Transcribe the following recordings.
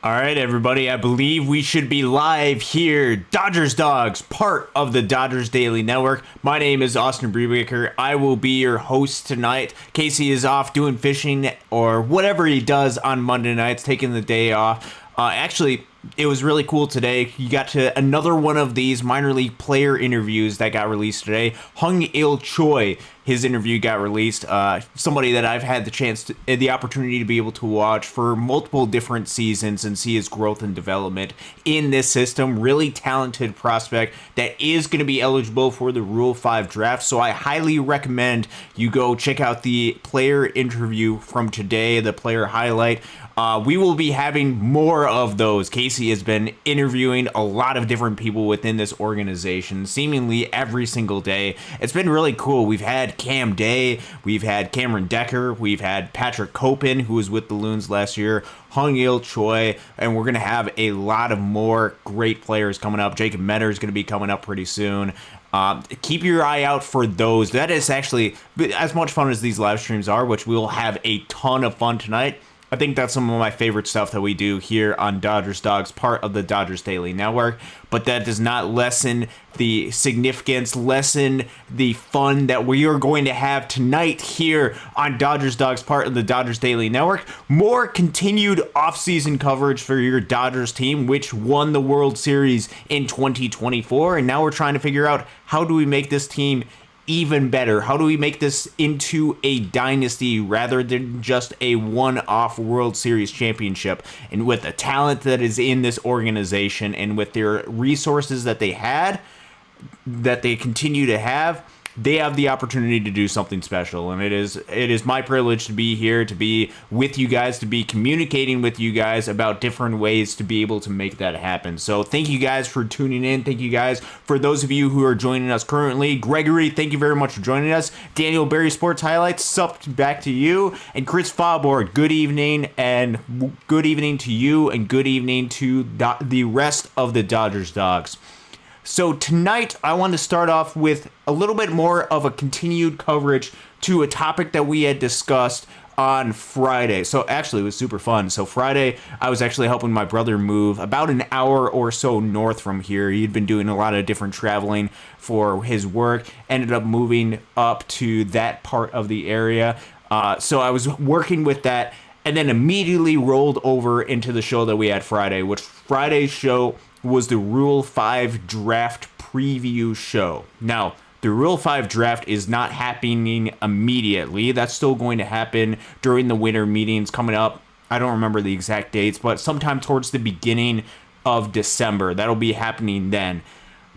All right, everybody. I believe we should be live here. Dodgers Dogs, part of the Dodgers Daily Network. My name is Austin Brebaker. I will be your host tonight. Casey is off doing fishing or whatever he does on Monday nights, taking the day off. Actually, it was really cool today. You got to another one of these minor league player interviews that got released today. Hung-Il Choi, his interview got released. Somebody that I've had the opportunity to be able to watch for multiple different seasons and see his growth and development in this system. Really talented prospect that is going to be eligible for the Rule 5 draft. So I highly recommend you go check out the player interview from today, the player highlight. We will be having more of those. Casey has been interviewing a lot of different people within this organization, seemingly every single day. It's been really cool. We've had Cam Day, we've had Cameron Decker, we've had Patrick Copen, who was with the Loons last year, Hung-Il Choi, and we're going to have a lot of more great players coming up. Jacob Metter is going to be coming up pretty soon. Keep your eye out for those. That is actually as much fun as these live streams are, which we will have a ton of fun tonight. I think that's some of my favorite stuff that we do here on Dodgers Dogs, part of the Dodgers Daily Network. But that does not lessen the significance, lessen the fun that we are going to have tonight here on Dodgers Dogs, part of the Dodgers Daily Network. More continued offseason coverage for your Dodgers team, which won the World Series in 2024. And now we're trying to figure out, how do we make this team even better? How do we make this into a dynasty rather than just a one-off World Series championship? And with the talent that is in this organization and with their resources that they had, that they continue to have, they have the opportunity to do something special. And it is my privilege to be here, to be with you guys, to be communicating with you guys about different ways to be able to make that happen. So thank you guys for tuning in. Thank you guys for those of you who are joining us currently. Gregory, thank you very much for joining us. Daniel Berry Sports Highlights, sup back to you. And Chris Fawbord, good evening, and good evening to you, and good evening to the rest of the Dodgers Dogs. So tonight, I want to start off with a little bit more of a continued coverage to a topic that we had discussed on Friday. So actually, it was super fun. So Friday, I was actually helping my brother move about an hour or so north from here. He'd been doing a lot of different traveling for his work, ended up moving up to that part of the area. So I was working with that, and then immediately rolled over into the show that we had Friday, which Friday's show was the Rule 5 draft preview show. Now, the Rule 5 draft is not happening immediately. That's still going to happen during the winter meetings coming up. I don't remember the exact dates, but sometime towards the beginning of December. That'll be happening then.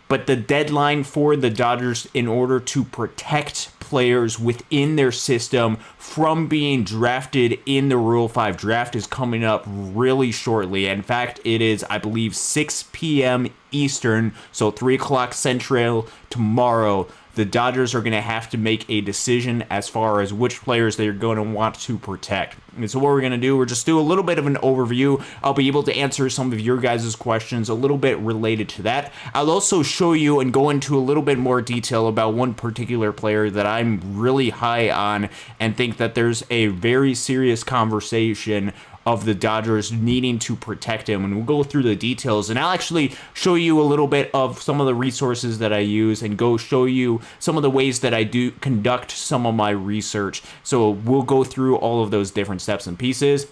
But the deadline for the Dodgers, in order to protect players within their system from being drafted in the Rule 5 draft, is coming up really shortly. In fact, it is, I believe, 6 p.m. Eastern, so 3 o'clock Central tomorrow. The Dodgers are going to have to make a decision as far as which players they're going to want to protect. And so what we're going to do, we're just do a little bit of an overview. I'll be able to answer some of your guys' questions a little bit related to that. I'll also show you and go into a little bit more detail about one particular player that I'm really high on and think that there's a very serious conversation of the Dodgers needing to protect him, and we'll go through the details, and I'll actually show you a little bit of some of the resources that I use and go show you some of the ways that I do conduct some of my research. So we'll go through all of those different steps and pieces.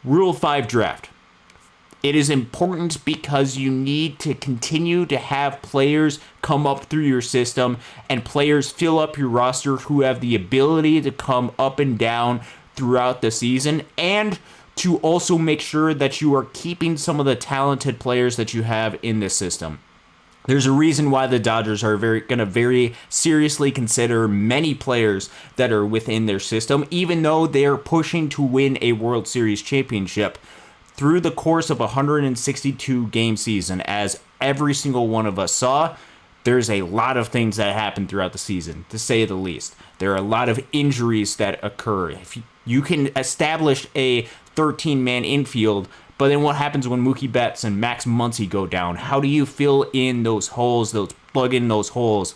Rule 5 draft. It is important because you need to continue to have players come up through your system and players fill up your roster who have the ability to come up and down throughout the season, and to also make sure that you are keeping some of the talented players that you have in this system. There's a reason why the Dodgers are going to very seriously consider many players that are within their system, even though they're pushing to win a World Series championship. Through the course of a 162-game season, as every single one of us saw, there's a lot of things that happen throughout the season, to say the least. There are a lot of injuries that occur. If you can establish a 13-man infield, but then what happens when Mookie Betts and Max Muncy go down? How do you fill in those holes, plug in those holes?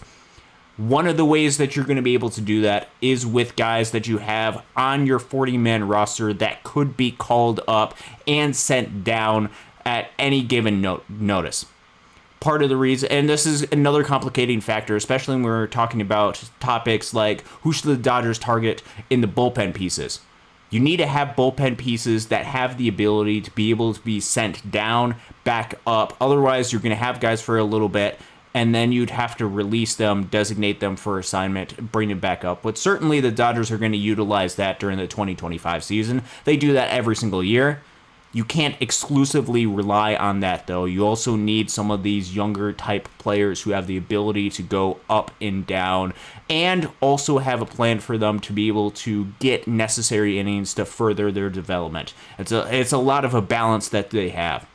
One of the ways that you're going to be able to do that is with guys that you have on your 40-man roster that could be called up and sent down at any given notice. Part of the reason, and this is another complicating factor, especially when we're talking about topics like who should the Dodgers target in the bullpen pieces. You need to have bullpen pieces that have the ability to be able to be sent down, back up. Otherwise, you're going to have guys for a little bit, and then you'd have to release them, designate them for assignment, bring them back up. But certainly the Dodgers are going to utilize that during the 2025 season. They do that every single year. You can't exclusively rely on that, though. You also need some of these younger type players who have the ability to go up and down and also have a plan for them to be able to get necessary innings to further their development. It's a lot of a balance that they have.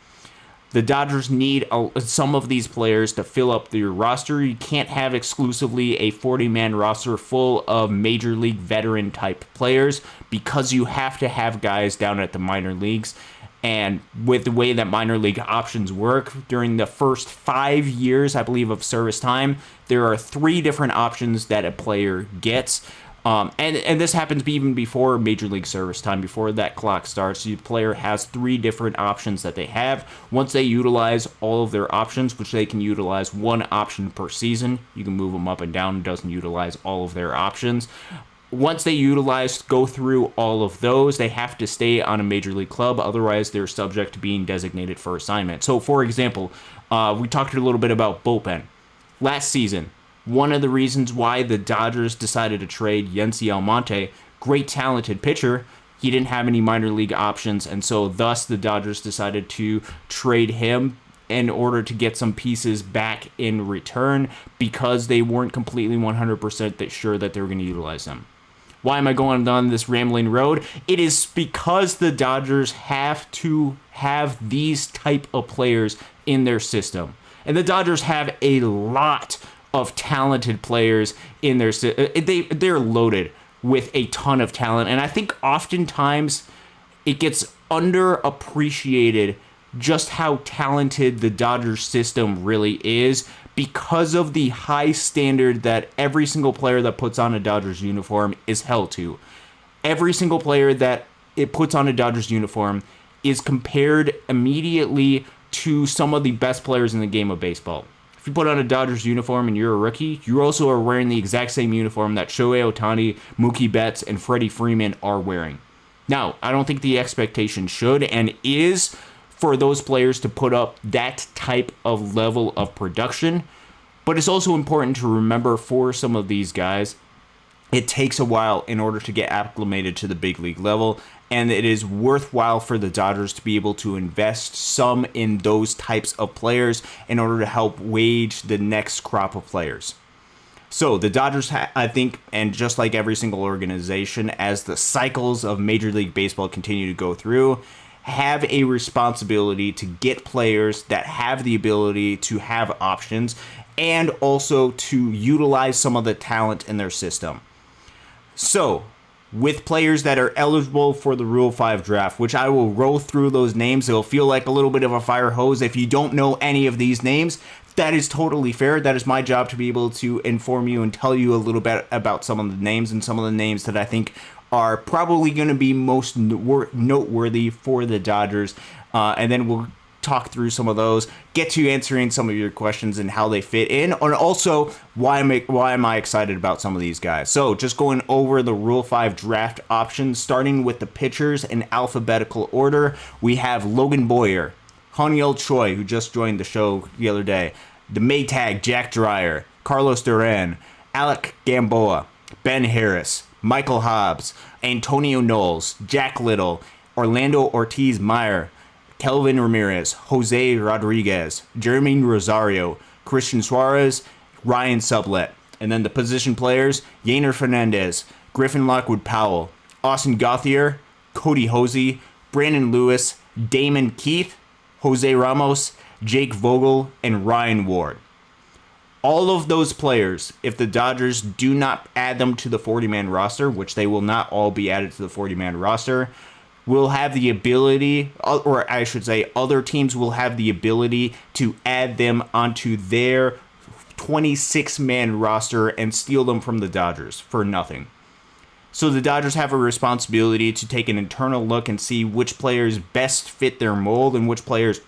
The Dodgers need some of these players to fill up their roster. You can't have exclusively a 40-man roster full of major league veteran type players because you have to have guys down at the minor leagues. And with the way that minor league options work, during the first 5 years, I believe, of service time, there are 3 different options that a player gets. And this happens even before major league service time, before that clock starts. The player has 3 different options that they have. Once they utilize all of their options, which they can utilize 1 option per season, you can move them up and down, doesn't utilize all of their options. Once they go through all of those, they have to stay on a major league club. Otherwise, they're subject to being designated for assignment. So, for example, we talked a little bit about bullpen. Last season, one of the reasons why the Dodgers decided to trade Yency Almonte, great talented pitcher, he didn't have any minor league options, and so thus the Dodgers decided to trade him in order to get some pieces back in return because they weren't completely 100% sure that they were going to utilize them. Why am I going down this rambling road? It is because the Dodgers have to have these type of players in their system. And the Dodgers have a lot of talented players in their system. They're loaded with a ton of talent. And I think oftentimes it gets underappreciated just how talented the Dodgers system really is because of the high standard that every single player that puts on a Dodgers uniform is held to. Every single player that it puts on a Dodgers uniform is compared immediately to some of the best players in the game of baseball. If you put on a Dodgers uniform and you're a rookie, you also are wearing the exact same uniform that Shohei Ohtani, Mookie Betts, and Freddie Freeman are wearing. Now, I don't think the expectation should and is for those players to put up that type of level of production. But it's also important to remember for some of these guys, it takes a while in order to get acclimated to the big league level, and it is worthwhile for the Dodgers to be able to invest some in those types of players in order to help wage the next crop of players. So the Dodgers, I think, and just like every single organization, as the cycles of Major League Baseball continue to go through, have a responsibility to get players that have the ability to have options and also to utilize some of the talent in their system. So, with players that are eligible for the Rule 5 draft, which I will roll through those names, it'll feel like a little bit of a fire hose. If you don't know any of these names, that is totally fair. That is my job to be able to inform you and tell you a little bit about some of the names and some of the names that I think are probably going to be most noteworthy for the Dodgers. And then we'll talk through some of those, get to answering some of your questions and how they fit in, and also why am I excited about some of these guys. So just going over the Rule 5 draft options, starting with the pitchers in alphabetical order, we have Logan Boyer, Haniel Choi, who just joined the show the other day, the Maytag Jack Dreyer, Carlos Duran, Alec Gamboa, Ben Harris, Michael Hobbs, Antonio Knowles, Jack Little, Orlando Ortiz Meyer, Kelvin Ramirez, Jose Rodriguez, Jeremy Rosario, Christian Suarez, Ryan Sublett. And then the position players, Yainer Fernandez, Griffin Lockwood Powell, Austin Gauthier, Cody Hosey, Brandon Lewis, Damon Keith, Jose Ramos, Jake Vogel, and Ryan Ward. All of those players, if the Dodgers do not add them to the 40-man roster, which they will not all be added to the 40-man roster, will have the ability, or I should say other teams will have the ability to add them onto their 26-man roster and steal them from the Dodgers for nothing. So the Dodgers have a responsibility to take an internal look and see which players best fit their mold and which players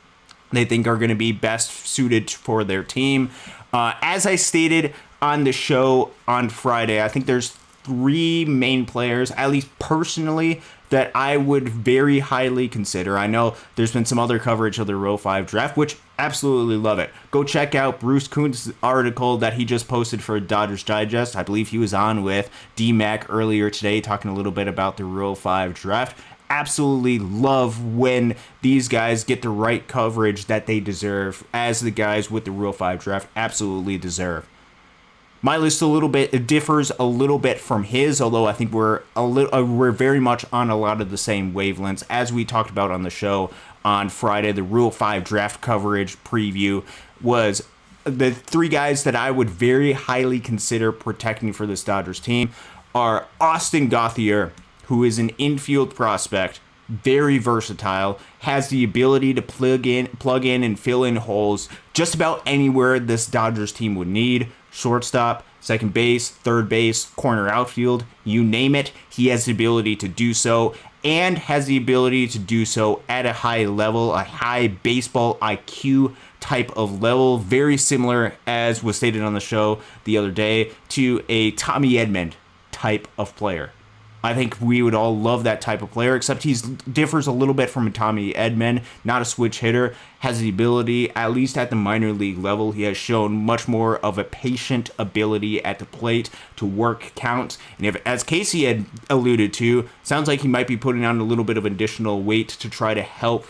they think are going to be best suited for their team. As I stated on the show on Friday, I think there's 3 main players, at least personally, that I would very highly consider. I know there's been some other coverage of the Rule 5 draft, which absolutely love it. Go check out Bruce Kuhn's article that he just posted for Dodgers Digest. I believe he was on with D-Mac earlier today talking a little bit about the Rule 5 draft. Absolutely love when these guys get the right coverage that they deserve, as the guys with the Rule 5 draft absolutely deserve. My list it differs a little bit from his, although I think we're very much on a lot of the same wavelengths. As we talked about on the show on Friday, the Rule 5 draft coverage preview was the 3 guys that I would very highly consider protecting for this Dodgers team are Austin Gauthier, who is an infield prospect, very versatile, has the ability to plug in and fill in holes just about anywhere this Dodgers team would need. Shortstop, second base, third base, corner outfield, you name it, he has the ability to do so, and has the ability to do so at a high level, a high baseball IQ type of level, very similar, as was stated on the show the other day, to a Tommy Edman type of player. I think we would all love that type of player, except he differs a little bit from a Tommy Edman, not a switch hitter, has the ability, at least at the minor league level, he has shown much more of a patient ability at the plate to work counts. And if, as Casey had alluded to, sounds like he might be putting on a little bit of additional weight to try to help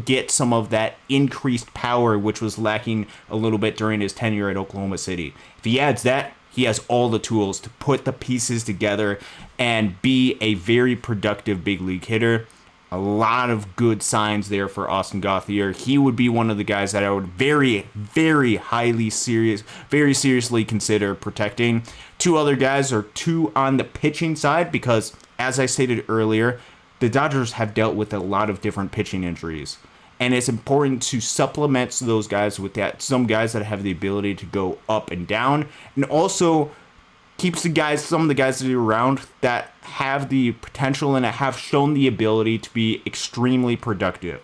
get some of that increased power, which was lacking a little bit during his tenure at Oklahoma City. If he adds that, he has all the tools to put the pieces together and be a very productive big league hitter. A lot of good signs there for Austin Gauthier. He would be one of the guys that I would very seriously consider protecting. 2 other guys are 2 on the pitching side because, as I stated earlier, the Dodgers have dealt with a lot of different pitching injuries. And it's important to supplement those guys with some guys that have the ability to go up and down, and also keeps some of the guys that are around that have the potential and have shown the ability to be extremely productive.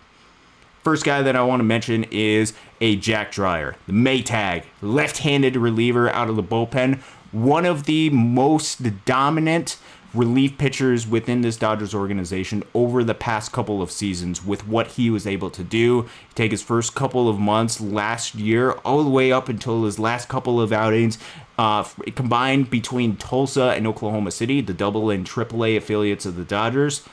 First guy that I want to mention is a Jack Dreyer, the Maytag, left-handed reliever out of the bullpen, one of the most dominant relief pitchers within this Dodgers organization over the past couple of seasons with what he was able to do. Take his first couple of months last year all the way up until his last couple of outings, combined between Tulsa and Oklahoma City, the AA and AAA affiliates of the Dodgers.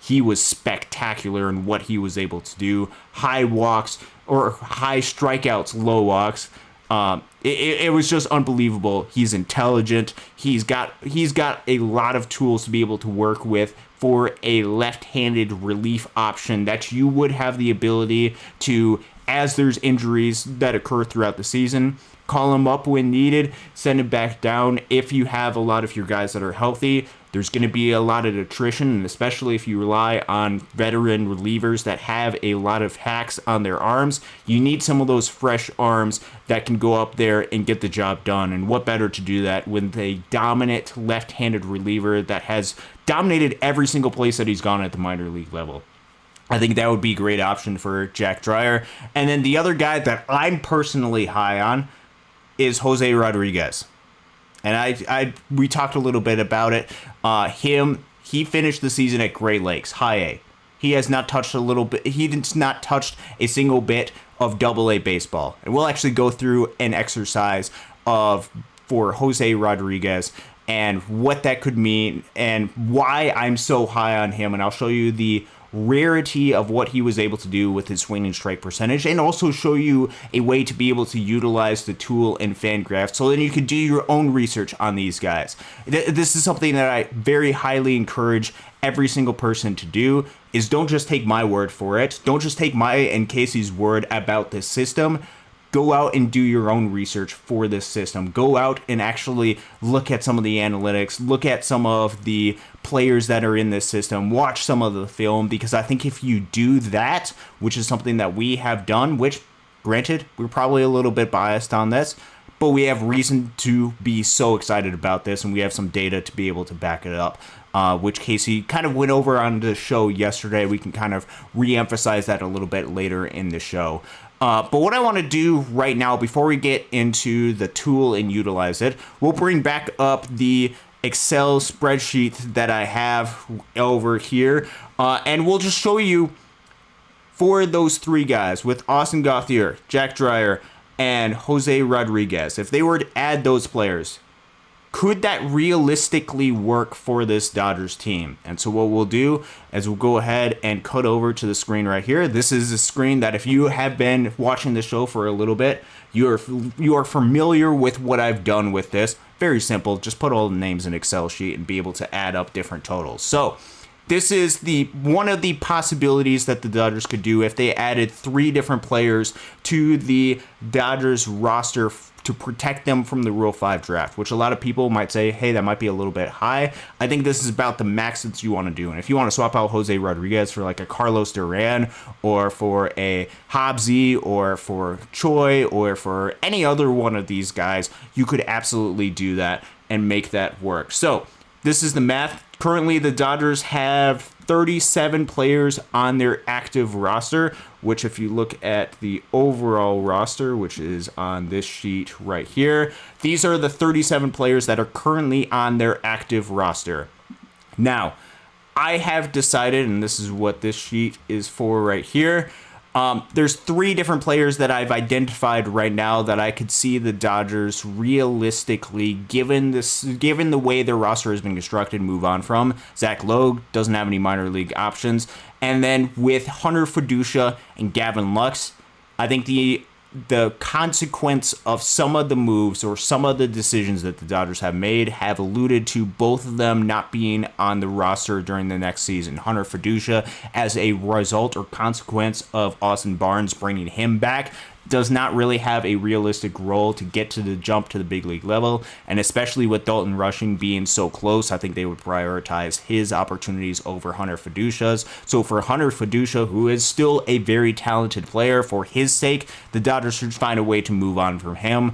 He was spectacular in what he was able to do. High walks or high strikeouts, low walks. It was just unbelievable. He's intelligent. He's got a lot of tools to be able to work with for a left-handed relief option that you would have the ability to, as there's injuries that occur throughout the season, call him up when needed, send him back down. If you have a lot of your guys that are healthy, there's going to be a lot of attrition, and especially if you rely on veteran relievers that have a lot of hacks on their arms, you need some of those fresh arms that can go up there and get the job done. And what better to do that with a dominant left-handed reliever that has dominated every single place that he's gone at the minor league level. I think that would be a great option for Jack Dreyer. And then the other guy that I'm personally high on is Jose Rodriguez. And we talked a little bit about it. He finished the season at Great Lakes, high A. He has not touched a single bit of AA baseball. And we'll actually go through an exercise for Jose Rodriguez and what that could mean and why I'm so high on him. And I'll show you the rarity of what he was able to do with his swing and strike percentage, and also show you a way to be able to utilize the tool and Fangraphs so then you can do your own research on these guys. This is something that I very highly encourage every single person to do, is don't just take my word for it. Don't just take my and Casey's word about this system. Go out and do your own research for this system. Go out and actually look at some of the analytics, look at some of the players that are in this system, watch some of the film, because I think if you do that, which is something that we have done, which, granted, we're probably a little bit biased on this, but we have reason to be so excited about this, and we have some data to be able to back it up, which Casey kind of went over on the show yesterday. We can kind of re-emphasize that a little bit later in the show. But what I want to do right now, before we get into the tool and utilize it, we'll bring back up the Excel spreadsheet that I have over here, and we'll just show you for those three guys with Austin Gauthier, Jack Dreyer, and Jose Rodriguez. If they were to add those players, could that realistically work for this Dodgers team? And so what we'll do is we'll go ahead and cut over to the screen right here. This is a screen that if you have been watching the show for a little bit, you are familiar with what I've done with this. Very simple. Just put all the names in an Excel sheet and be able to add up different totals. So this is one of the possibilities that the Dodgers could do if they added 3 different players to the Dodgers roster to protect them from the Rule 5 draft, which a lot of people might say, hey, that might be a little bit high. I think this is about the max that you want to do. And if you want to swap out Jose Rodriguez for like a Carlos Duran or for a Hobbsy or for Choi or for any other one of these guys, you could absolutely do that and make that work. So this is the math. Currently, the Dodgers have 37 players on their active roster, which if you look at the overall roster, which is on this sheet right here, these are the 37 players that are currently on their active roster. Now, I have decided, and this is what this sheet is for right here, there's 3 different players that I've identified right now that I could see the Dodgers realistically, given the way their roster has been constructed, move on from. Zach Logue doesn't have any minor league options. And then with Hunter Fiducia and Gavin Lux, I think the consequence of some of the moves or some of the decisions that the Dodgers have made have alluded to both of them not being on the roster during the next season. Hunter Fiducia, as a result or consequence of Austin Barnes bringing him back, does not really have a realistic role to get to the jump to the big league level, and especially with Dalton Rushing being so close, I think they would prioritize his opportunities over Hunter Fiducia's. So for Hunter Fiducia, who is still a very talented player, for his sake, the Dodgers should find a way to move on from him,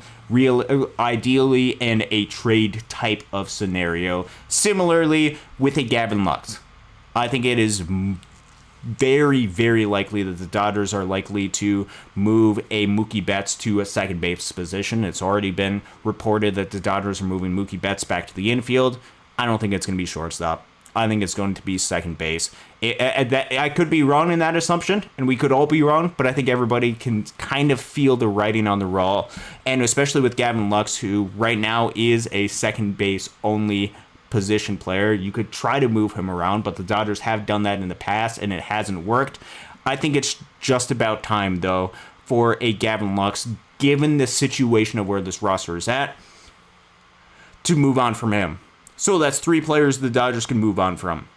ideally in a trade type of scenario. Similarly with a Gavin Lux, I think it is very, very likely that the Dodgers are likely to move a Mookie Betts to a second base position. It's already been reported that the Dodgers are moving Mookie Betts back to the infield. I don't think it's going to be shortstop. I think it's going to be second base. I could be wrong in that assumption, and we could all be wrong, but I think everybody can kind of feel the writing on the wall, and especially with Gavin Lux, who right now is a second base only position player. You could try to move him around, but the Dodgers have done that in the past and it hasn't worked. I think it's just about time, though, for a Gavin Lux, given the situation of where this roster is at, to move on from him. So that's 3 players the Dodgers can move on from.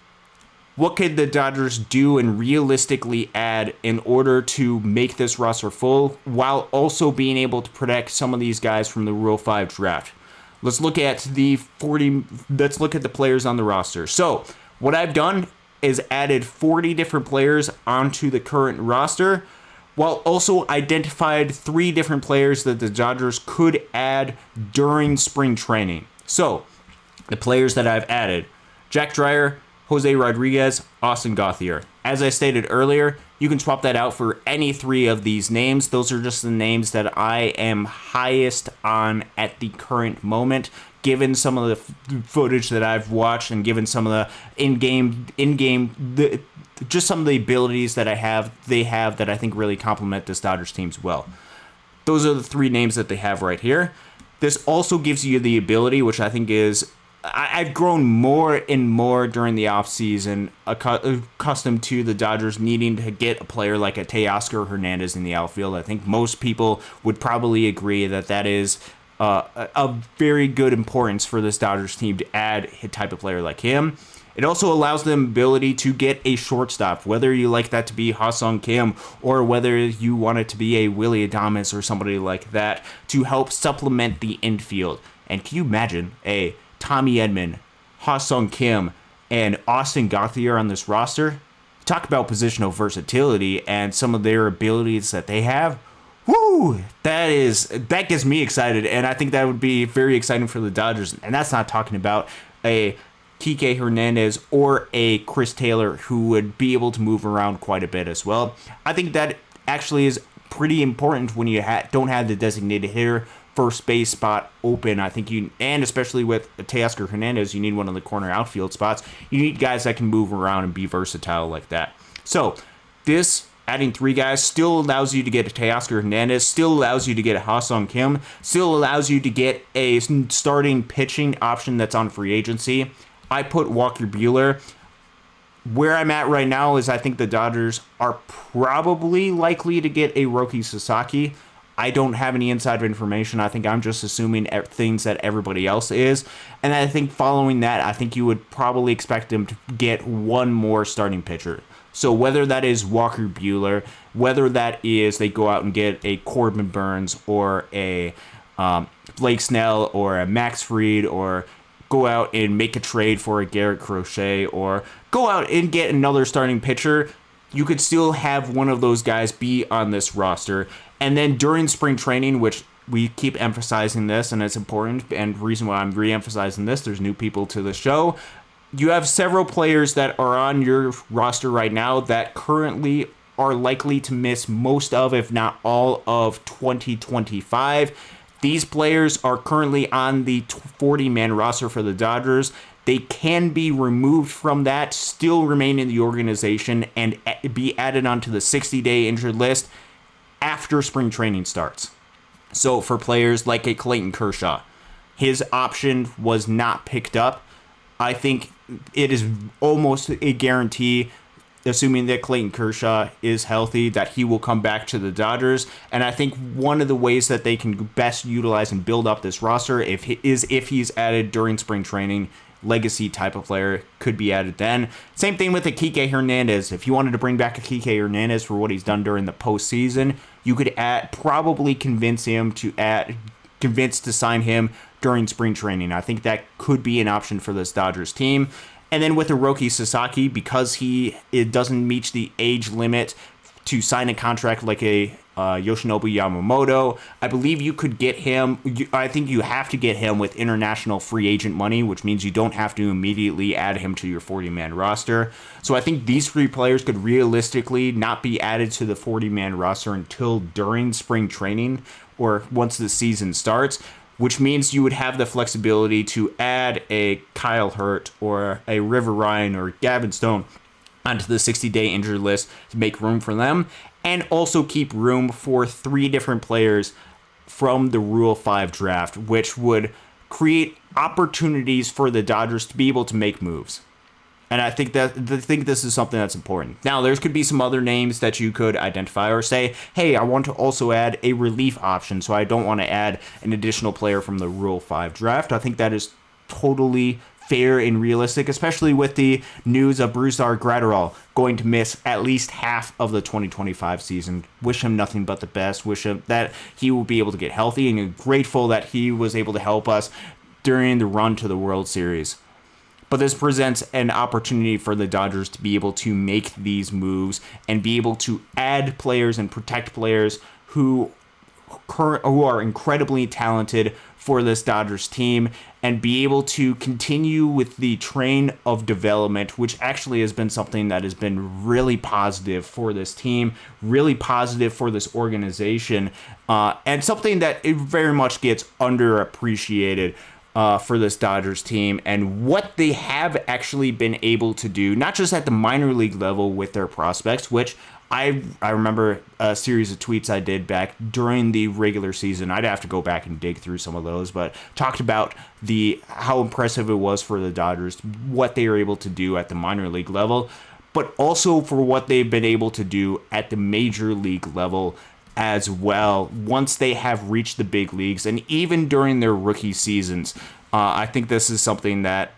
What could the Dodgers do and realistically add in order to make this roster full while also being able to protect some of these guys from the Rule 5 draft? Let's look at the players on the roster. So what I've done is added 40 different players onto the current roster, while also identified 3 different players that the Dodgers could add during spring training. So the players that I've added: Jack Dreyer, Jose Rodriguez, Austin Gauthier. As I stated earlier, you can swap that out for any 3 of these names. Those are just the names that I am highest on at the current moment, given some of the footage that I've watched and given some of the just some of the abilities that they have that I think really complement this Dodgers teams well. Those are the 3 names that they have right here. This also gives you the ability, which I think is, I've grown more and more during the offseason accustomed to the Dodgers needing to get a player like a Teoscar Hernandez in the outfield. I think most people would probably agree that that is a very good importance for this Dodgers team to add a type of player like him. It also allows them ability to get a shortstop, whether you like that to be Ha-Sung Kim or whether you want it to be a Willy Adames or somebody like that, to help supplement the infield. And can you imagine a Tommy Edman, Ha-Sung Kim, and Austin Gauthier on this roster? Talk about positional versatility and some of their abilities that they have. Woo! Woo! That gets me excited, and I think that would be very exciting for the Dodgers. And that's not talking about a Kike Hernandez or a Chris Taylor who would be able to move around quite a bit as well. I think that actually is pretty important when you don't have the designated hitter first base spot open. I think and especially with Teoscar Hernandez, you need one of the corner outfield spots. You need guys that can move around and be versatile like that. So this adding 3 guys still allows you to get a Teoscar Hernandez, still allows you to get a Ha-Sung Kim, still allows you to get a starting pitching option that's on free agency. I put Walker Buehler. Where I'm at right now is I think the Dodgers are probably likely to get a Roki Sasaki. I don't have any inside information. I think I'm just assuming things that everybody else is. And I think following that, I think you would probably expect them to get one more starting pitcher. So whether that is Walker Buehler, whether that is they go out and get a Corbin Burns or a Blake Snell or a Max Fried, or go out and make a trade for a Garrett Crochet, or go out and get another starting pitcher, you could still have one of those guys be on this roster. And then during spring training, which we keep emphasizing this, and it's important, and reason why I'm re-emphasizing this, there's new people to the show. You have several players that are on your roster right now that currently are likely to miss most of, if not all of, 2025. These players are currently on the 40-man roster for the Dodgers. They can be removed from that, still remain in the organization, and be added onto the 60-day injured list after spring training starts. So for players like a Clayton Kershaw, his option was not picked up. I think it is almost a guarantee, assuming that Clayton Kershaw is healthy, that he will come back to the Dodgers. And I think one of the ways that they can best utilize and build up this roster if he's added during spring training. Legacy type of player could be added then. Same thing with a Kike Hernandez. If you wanted to bring back a Kike Hernandez for what he's done during the postseason, you could probably convince to sign him during spring training. I think that could be an option for this Dodgers team. And then with Hiroki Sasaki, because it doesn't meet the age limit to sign a contract like a Yoshinobu Yamamoto, I believe you could get him. I think you have to get him with international free agent money, which means you don't have to immediately add him to your 40-man roster. So I think these 3 players could realistically not be added to the 40-man roster until during spring training or once the season starts, which means you would have the flexibility to add a Kyle Hurt or a River Ryan or Gavin Stone onto the 60-day injured list to make room for them, and also keep room for 3 different players from the Rule 5 draft, which would create opportunities for the Dodgers to be able to make moves. And I think this is something that's important. Now, there could be some other names that you could identify or say, hey, I want to also add a relief option, so I don't want to add an additional player from the Rule 5 draft. I think that is totally fair and realistic, especially with the news of Brusdar Graterol going to miss at least half of the 2025 season. Wish him nothing but the best. Wish him that he will be able to get healthy, and grateful that he was able to help us during the run to the World Series. But this presents an opportunity for the Dodgers to be able to make these moves and be able to add players and protect players who are incredibly talented for this Dodgers team, and be able to continue with the train of development, which actually has been something that has been really positive for this team, really positive for this organization, and something that it very much gets underappreciated for this Dodgers team, and what they have actually been able to do, not just at the minor league level with their prospects, which I remember a series of tweets I did back during the regular season. I'd have to go back and dig through some of those, but talked about how impressive it was for the Dodgers, what they were able to do at the minor league level, but also for what they've been able to do at the major league level as well once they have reached the big leagues, and even during their rookie seasons. I think this is something that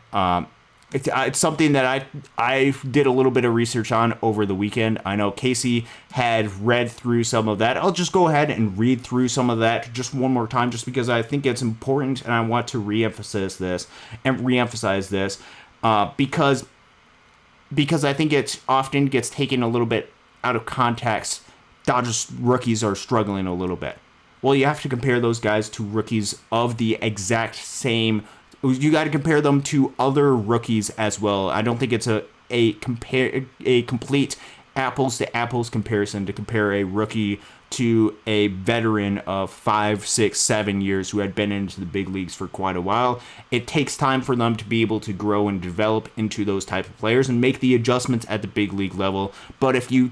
it's something that I did a little bit of research on over the weekend. I know Casey had read through some of that. I'll just go ahead and read through some of that just one more time, just because I think it's important, and I want to reemphasize this because I think it often gets taken a little bit out of context. Dodgers rookies are struggling a little bit. Well, you have to compare those guys to rookies of the exact same. You got to compare them to other rookies as well. I don't think it's a complete apples to apples comparison to compare a rookie to a veteran of 5, 6, 7 years who had been into the big leagues for quite a while. It takes time for them to be able to grow and develop into those type of players and make the adjustments at the big league level. But if you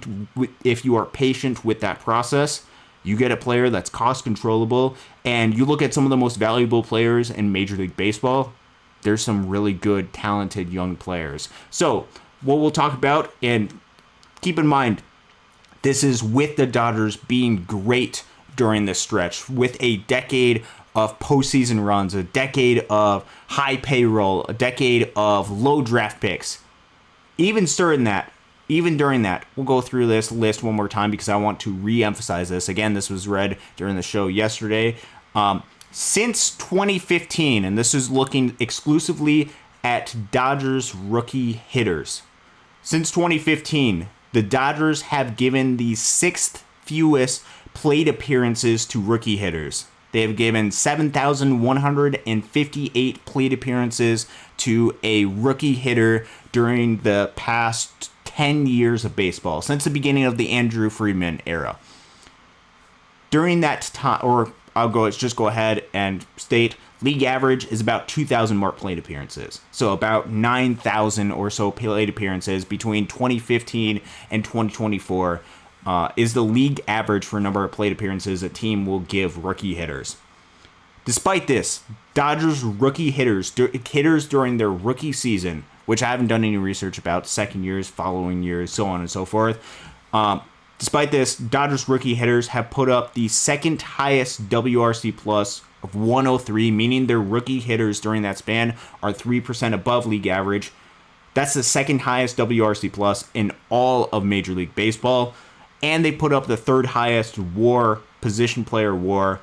are patient with that process, you get a player that's cost controllable. And you look at some of the most valuable players in Major League Baseball, there's some really good, talented young players. So what we'll talk about, and keep in mind, this is with the Dodgers being great during this stretch, with a decade of postseason runs, a decade of high payroll, a decade of low draft picks. Even during that, we'll go through this list one more time because I want to re-emphasize this. Again, this was read during the show yesterday. Since 2015, and this is looking exclusively at Dodgers rookie hitters. Since 2015, the Dodgers have given the 6th fewest plate appearances to rookie hitters. They have given 7,158 plate appearances to a rookie hitter during the past 10 years of baseball, since the beginning of the Andrew Friedman era. During that time, or just go ahead and state, league average is about 2,000 more plate appearances. So about 9,000 or so plate appearances between 2015 and 2024 is the league average for number of plate appearances a team will give rookie hitters. Despite this, Dodgers rookie hitters during their rookie season, which I haven't done any research about, second years, following years, so on and so forth. Despite this, Dodgers rookie hitters have put up the second highest WRC plus of 103, meaning their rookie hitters during that span are 3% above league average. That's the second highest WRC plus in all of Major League Baseball. And they put up the third highest WAR, position player WAR,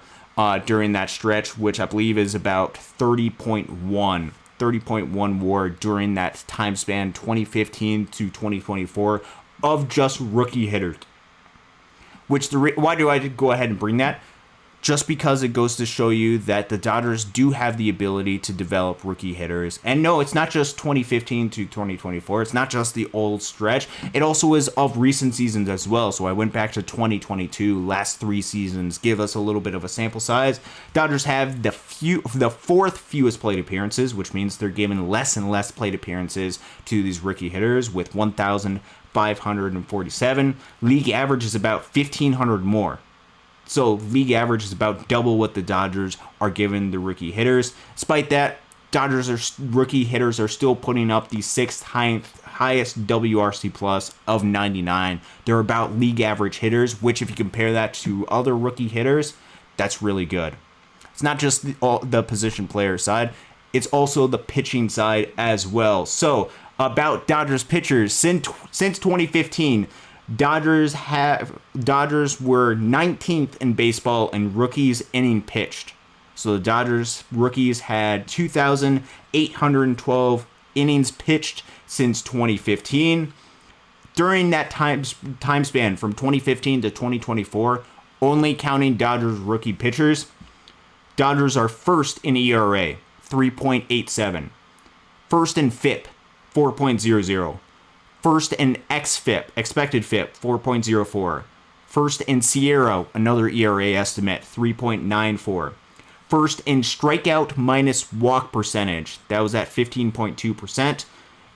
during that stretch, which I believe is about 30.1 WAR during that time span, 2015 to 2024, of just rookie hitters. Why do I go ahead and bring that? Just because it goes to show you that the Dodgers do have the ability to develop rookie hitters. And no, it's not just 2015 to 2024. It's not just the old stretch. It also is of recent seasons as well. So I went back to 2022, last 3 seasons, give us a little bit of a sample size. Dodgers have the 4th fewest plate appearances, which means they're giving less and less plate appearances to these rookie hitters with 1,547. League average is about 1,500 more. So league average is about double what the Dodgers are giving the rookie hitters. Despite that, rookie hitters are still putting up the 6th highest WRC plus of 99. They're about league average hitters, which if you compare that to other rookie hitters, that's really good. It's not just the position player side, it's also the pitching side as well. So about Dodgers pitchers, since 2015, Dodgers were 19th in baseball in rookies inning pitched. So the Dodgers rookies had 2,812 innings pitched since 2015. During that time span from 2015 to 2024, only counting Dodgers rookie pitchers, Dodgers are first in ERA, 3.87. First in FIP, 4.00. First in XFIP, expected FIP, 4.04. First in Sierra, another ERA estimate, 3.94. First in strikeout minus walk percentage, that was at 15.2%.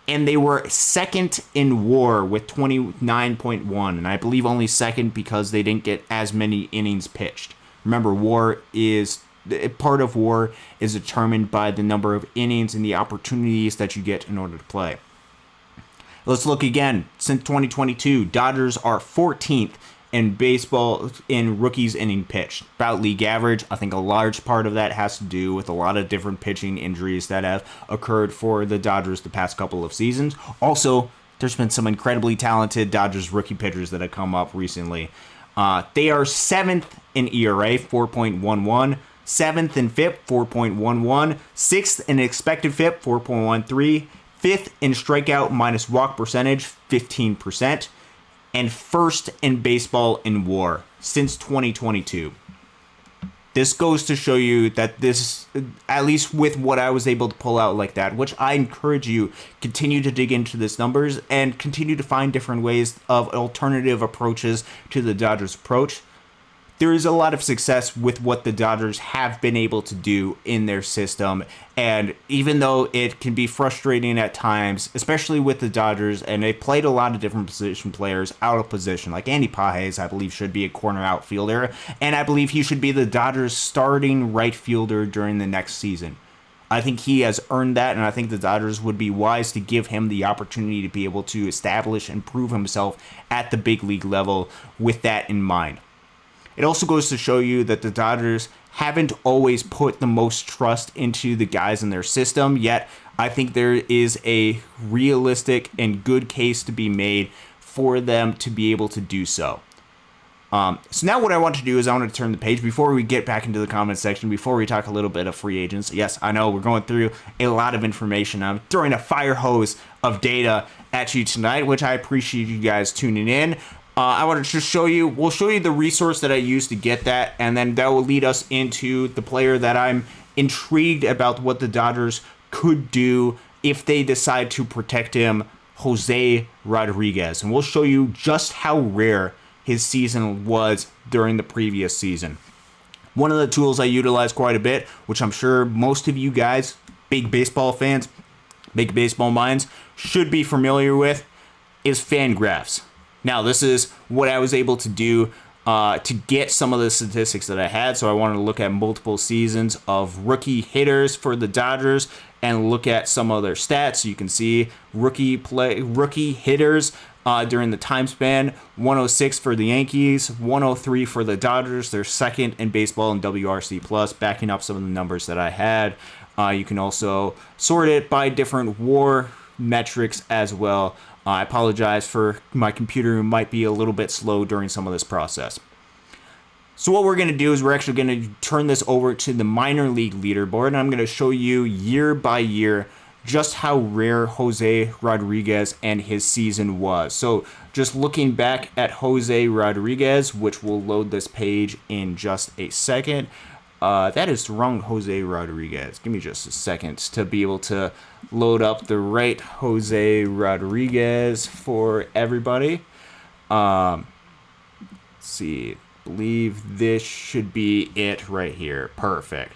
And they were second in WAR with 29.1. And I believe only second because they didn't get as many innings pitched. Remember, part of WAR is determined by the number of innings and the opportunities that you get in order to play. Let's look again. Since 2022, Dodgers are 14th in baseball in rookies inning pitched. About league average. I think a large part of that has to do with a lot of different pitching injuries that have occurred for the Dodgers the past couple of seasons. Also, there's been some incredibly talented Dodgers rookie pitchers that have come up recently. They are 7th in ERA, 4.11. 7th in FIP, 4.11. 6th in expected FIP, 4.13. 5th in strikeout minus walk percentage, 15%, and 1st in baseball in WAR since 2022. This goes to show you that this, at least with what I was able to pull out like that, which I encourage you, continue to dig into this numbers and continue to find different ways of alternative approaches to the Dodgers approach. There is a lot of success with what the Dodgers have been able to do in their system. And even though it can be frustrating at times, especially with the Dodgers, and they played a lot of different position players out of position, like Andy Pages, I believe, should be a corner outfielder. And I believe he should be the Dodgers' starting right fielder during the next season. I think he has earned that, and I think the Dodgers would be wise to give him the opportunity to be able to establish and prove himself at the big league level with that in mind. It also goes to show you that the Dodgers haven't always put the most trust into the guys in their system, yet I think there is a realistic and good case to be made for them to be able to do so. So now what I want to do is I want to turn the page before we get back into the comment section, before we talk a little bit of free agents. Yes, I know we're going through a lot of information. I'm throwing a fire hose of data at you tonight, which I appreciate you guys tuning in. I want to just we'll show you the resource that I used to get that, and then that will lead us into the player that I'm intrigued about what the Dodgers could do if they decide to protect him, Jose Rodriguez. And we'll show you just how rare his season was during the previous season. One of the tools I utilize quite a bit, which I'm sure most of you guys, big baseball fans, big baseball minds, should be familiar with, is Fangraphs. Now, this is what I was able to do to get some of the statistics that I had. So I wanted to look at multiple seasons of rookie hitters for the Dodgers and look at some of their stats. So you can see rookie hitters during the time span: 106 for the Yankees, 103 for the Dodgers. They're second in baseball in WRC plus, backing up some of the numbers that I had. You can also sort it by different WAR metrics as well. I apologize for my computer, might be a little bit slow during some of this process. So what we're going to do is we're actually going to turn this over to the minor league leaderboard, and I'm going to show you year by year just how rare Jose Rodriguez and his season was. So just looking back at Jose Rodriguez, which will load this page in just a second. That is the wrong Jose Rodriguez. Give me just a second to be able to load up the right Jose Rodriguez for everybody. Let's see. I believe this should be it right here. Perfect.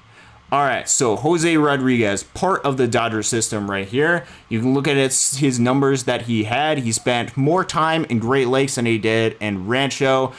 All right, so Jose Rodriguez, part of the Dodger system right here. You can look at his numbers that he had. He spent more time in Great Lakes than he did in Rancho.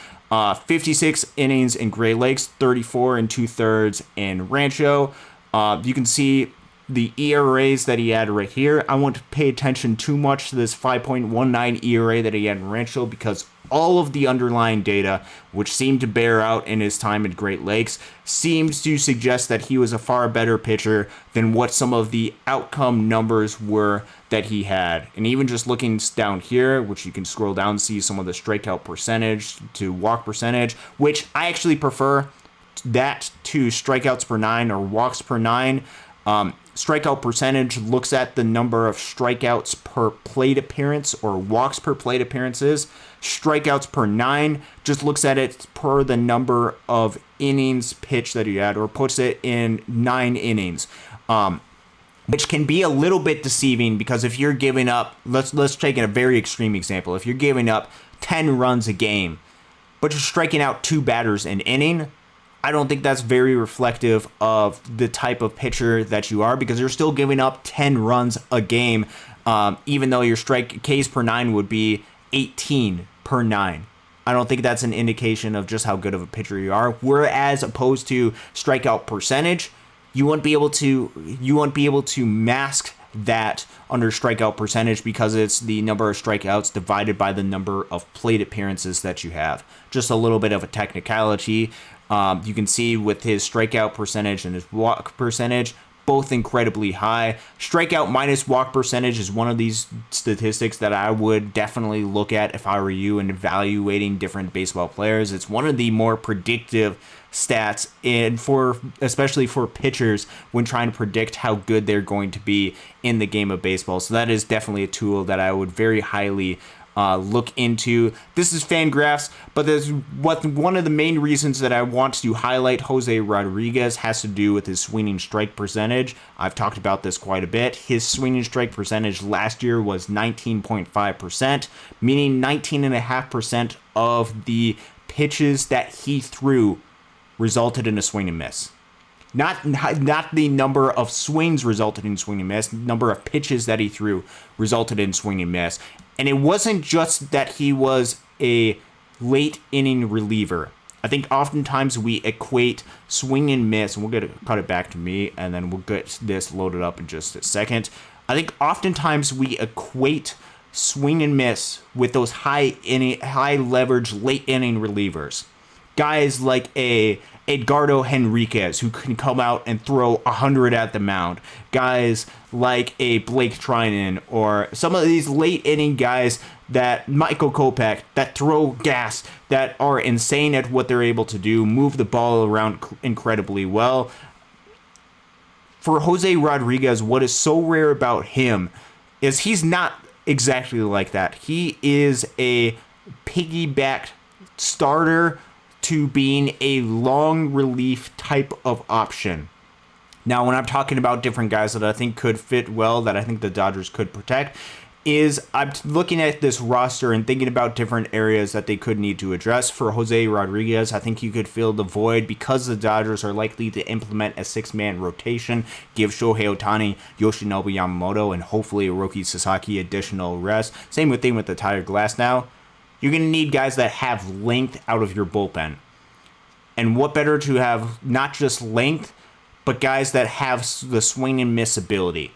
56 innings in Great Lakes, 34 and 2/3 in Rancho. You can see the ERAs that he had right here. I won't pay attention too much to this 5.19 ERA that he had in Rancho because all of the underlying data, which seemed to bear out in his time at Great Lakes, seems to suggest that he was a far better pitcher than what some of the outcome numbers were that he had. And even just looking down here, which you can scroll down and see some of the strikeout percentage to walk percentage, which I actually prefer that to strikeouts per 9 or walks per 9. Strikeout percentage looks at the number of strikeouts per plate appearance or walks per plate appearances. Strikeouts per 9 just looks at it per the number of innings pitched that you had, or puts it in 9 innings, which can be a little bit deceiving because if you're giving up, let's take a very extreme example. If you're giving up 10 runs a game, but you're striking out 2 batters an inning, I don't think that's very reflective of the type of pitcher that you are, because you're still giving up 10 runs a game, even though your strike Ks per 9 would be 18 per 9. I don't think that's an indication of just how good of a pitcher you are. Whereas opposed to strikeout percentage, you won't be able to mask that under strikeout percentage because it's the number of strikeouts divided by the number of plate appearances that you have. Just a little bit of a technicality. You can see with his strikeout percentage and his walk percentage, both incredibly high. Strikeout minus walk percentage is one of these statistics that I would definitely look at if I were you in evaluating different baseball players. It's one of the more predictive stats, and especially for pitchers when trying to predict how good they're going to be in the game of baseball. So that is definitely a tool that I would very highly look into. This is Fangraphs, but one of the main reasons that I want to highlight Jose Rodriguez has to do with his swinging strike percentage. I've talked about this quite a bit. His swinging strike percentage last year was 19.5%, meaning 19.5% of the pitches that he threw resulted in a swing and miss. Not the number of swings resulted in swing and miss, number of pitches that he threw resulted in swing and miss. And it wasn't just that he was a late inning reliever. I think oftentimes we equate swing and miss, and we'll cut it back to me, and then we'll get this loaded up in just a second. I think oftentimes we equate swing and miss with those high leverage late inning relievers. Guys like Edgardo Henriquez, who can come out and throw 100 at the mound. Guys like a Blake Trinan, or some of these late inning guys that Michael Kopech, that throw gas, that are insane at what they're able to do, move the ball around incredibly well. For Jose Rodriguez, what is so rare about him is he's not exactly like that. He is a piggybacked starter to being a long relief type of option. Now, when I'm talking about different guys that I think could fit well, that I think the Dodgers could protect, is I'm looking at this roster and thinking about different areas that they could need to address. For Jose Rodriguez, I think you could fill the void because the Dodgers are likely to implement a six-man rotation, give Shohei Ohtani, Yoshinobu Yamamoto, and hopefully Hiroki Sasaki additional rest. Same thing with the Tyler Glass now. You're going to need guys that have length out of your bullpen. And what better to have not just length, but guys that have the swing and miss ability.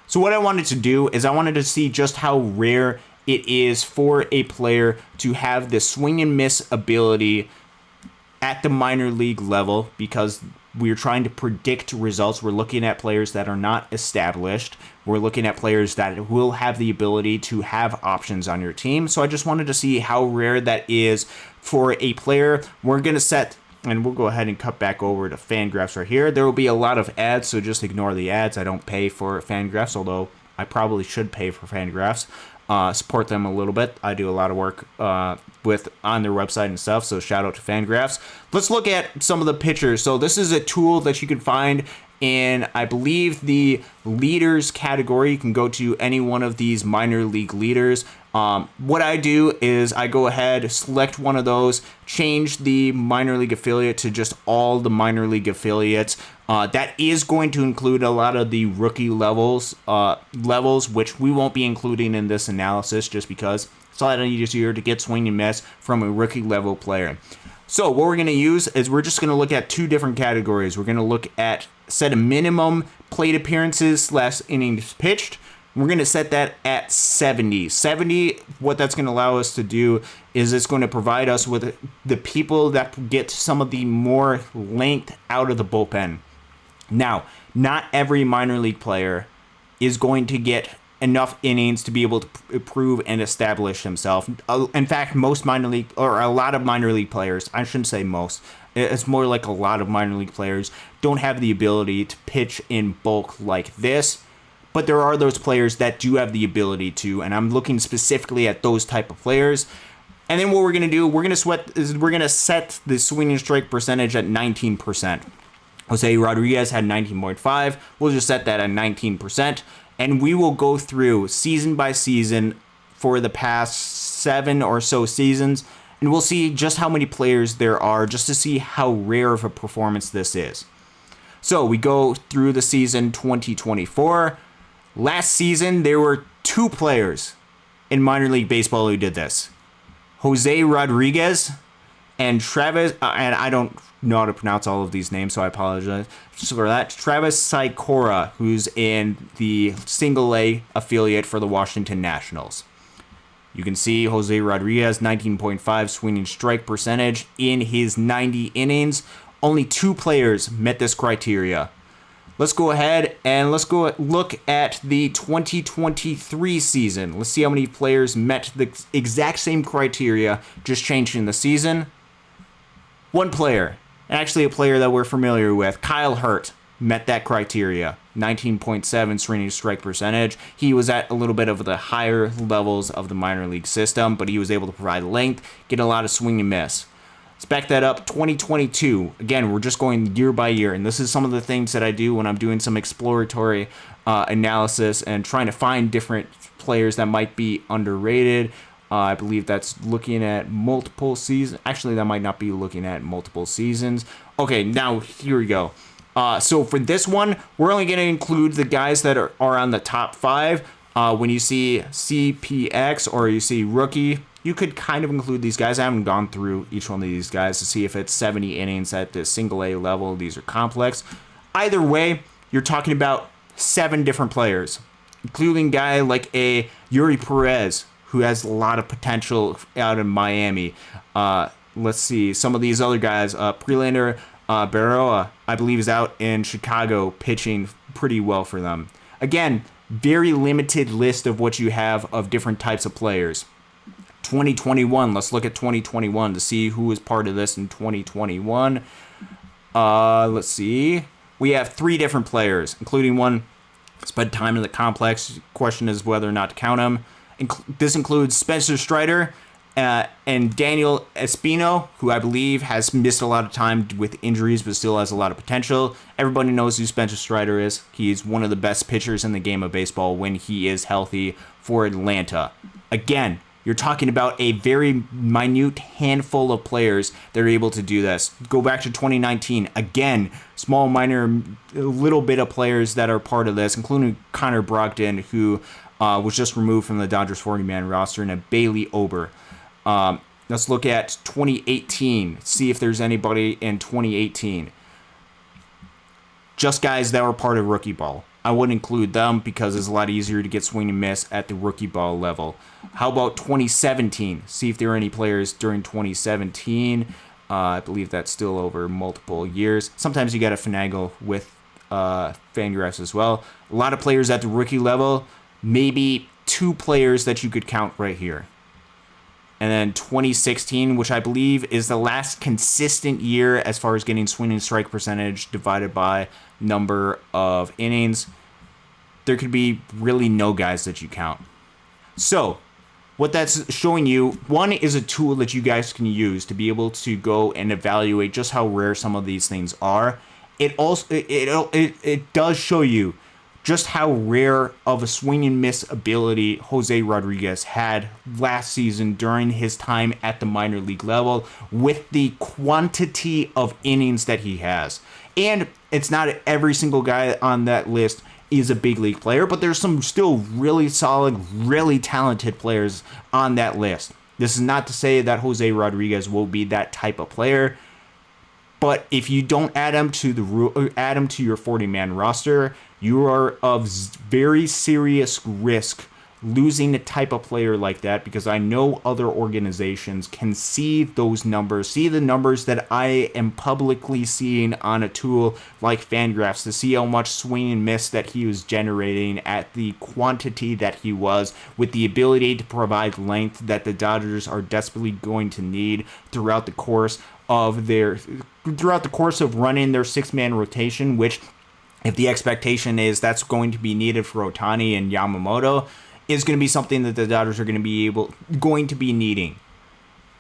So what I wanted to do is I wanted to see just how rare it is for a player to have the swing and miss ability at the minor league level, because we're trying to predict results. We're looking at players that are not established. We're looking at players that will have the ability to have options on your team. So I just wanted to see how rare that is for a player. We're going to set, and we'll go ahead and cut back over to Fangraphs right here. There will be a lot of ads, so just ignore the ads. I don't pay for Fangraphs, although I probably should pay for Fangraphs. Support them a little bit. I do a lot of work on their website and stuff, so shout out to Fangraphs. Let's look at some of the pitchers. So this is a tool that you can find in, I believe, the leaders category. You can go to any one of these minor league leaders. What I do is I go ahead, select one of those, change the minor league affiliate to just all the minor league affiliates. That is going to include a lot of the rookie levels, which we won't be including in this analysis just because it's a lot easier to get swing and miss from a rookie level player. So what we're going to use is we're just going to look at two different categories. We're going to look at set a minimum plate appearances / innings pitched. We're going to set that at 70. 70, what that's going to allow us to do is it's going to provide us with the people that get some of the more length out of the bullpen. Now, not every minor league player is going to get enough innings to be able to prove and establish himself. In fact, most minor league, or a lot of minor league players, I shouldn't say most, it's more like a lot of minor league players don't have the ability to pitch in bulk like this. But there are those players that do have the ability to, and I'm looking specifically at those type of players. And then what we're going to do, we're going to set the swinging strike percentage at 19%. Jose Rodriguez had 19.5. We'll just set that at 19%. And we will go through season by season for the past 7 or so seasons, and we'll see just how many players there are just to see how rare of a performance this is. So we go through the season 2024. Last season, there were 2 players in minor league baseball who did this. Jose Rodriguez and Travis, and I don't know how to pronounce all of these names, so I apologize for that. Travis Sikora, who's in the single A affiliate for the Washington Nationals. You can see Jose Rodriguez, 19.5 swinging strike percentage in his 90 innings. Only 2 players met this criteria. Let's go ahead and let's go look at the 2023 season. Let's see how many players met the exact same criteria, just changing the season. 1 player, actually a player that we're familiar with, Kyle Hurt. met that criteria. 19.7 swinging strike percentage. He was at a little bit of the higher levels of the minor league system, but he was able to provide length, get a lot of swing and miss. Let's back that up. 2022. Again, we're just going year by year, and this is some of the things that I do when I'm doing some exploratory analysis and trying to find different players that might be underrated. I believe that's looking at multiple seasons. Actually, that might not be looking at multiple seasons. Okay, now here we go. So for this one, we're only going to include the guys that are on the top 5. When you see CPX or you see rookie, you could kind of include these guys. I haven't gone through each one of these guys to see if it's 70 innings at the single A level. These are complex. Either way, you're talking about 7 different players, including a guy like a Yuri Perez, who has a lot of potential out in Miami. Let's see, some of these other guys, Prelander Barroa, I believe, is out in Chicago pitching pretty well for them. Again, very limited list of what you have of different types of players. 2021, let's look at 2021 to see who was part of this in 2021. Let's see. We have 3 different players, including one spent time in the complex. Question is whether or not to count him. This includes Spencer Strider and Daniel Espino, who I believe has missed a lot of time with injuries but still has a lot of potential. Everybody knows who Spencer Strider is. He's one of the best pitchers in the game of baseball when he is healthy for Atlanta. Again, you're talking about a very minute handful of players that are able to do this. Go back to 2019. Again, small, minor, little bit of players that are part of this, including Connor Brogdon, who was just removed from the Dodgers 40-man roster, and a Bailey Ober. Let's look at 2018. See if there's anybody in 2018. Just guys that were part of rookie ball. I wouldn't include them because it's a lot easier to get swing and miss at the rookie ball level. How about 2017? See if there are any players during 2017. I believe that's still over multiple years. Sometimes you got to finagle with Fangraphs as well. A lot of players at the rookie level. Maybe 2 players that you could count right here. And then 2016, which I believe is the last consistent year as far as getting swing and strike percentage divided by number of innings. There could be really no guys that you count. So what that's showing you, one, is a tool that you guys can use to be able to go and evaluate just how rare some of these things are. It also it does show you just how rare of a swing and miss ability Jose Rodriguez had last season during his time at the minor league level with the quantity of innings that he has. And it's not every single guy on that list is a big league player, but there's some still really solid, really talented players on that list. This is not to say that Jose Rodriguez will be that type of player, but if you don't add him to your 40-man roster, you are of very serious risk losing a type of player like that, because I know other organizations can see those numbers, see the numbers that I am publicly seeing on a tool like Fangraphs to see how much swing and miss that he was generating at the quantity that he was, with the ability to provide length that the Dodgers are desperately going to need throughout the course of running their 6-man rotation, which, if the expectation is that's going to be needed for Ohtani and Yamamoto, is going to be something that the Dodgers are going to be needing.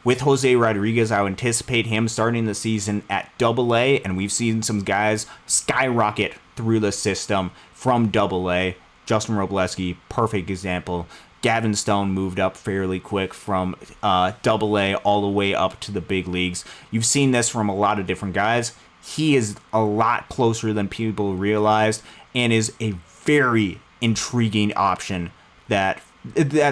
With Jose Rodriguez, I would anticipate him starting the season at AA, and we've seen some guys skyrocket through the system from AA. Justin Robleski, perfect example. Gavin Stone moved up fairly quick from AA all the way up to the big leagues. You've seen this from a lot of different guys. He is a lot closer than people realized and is a very intriguing option that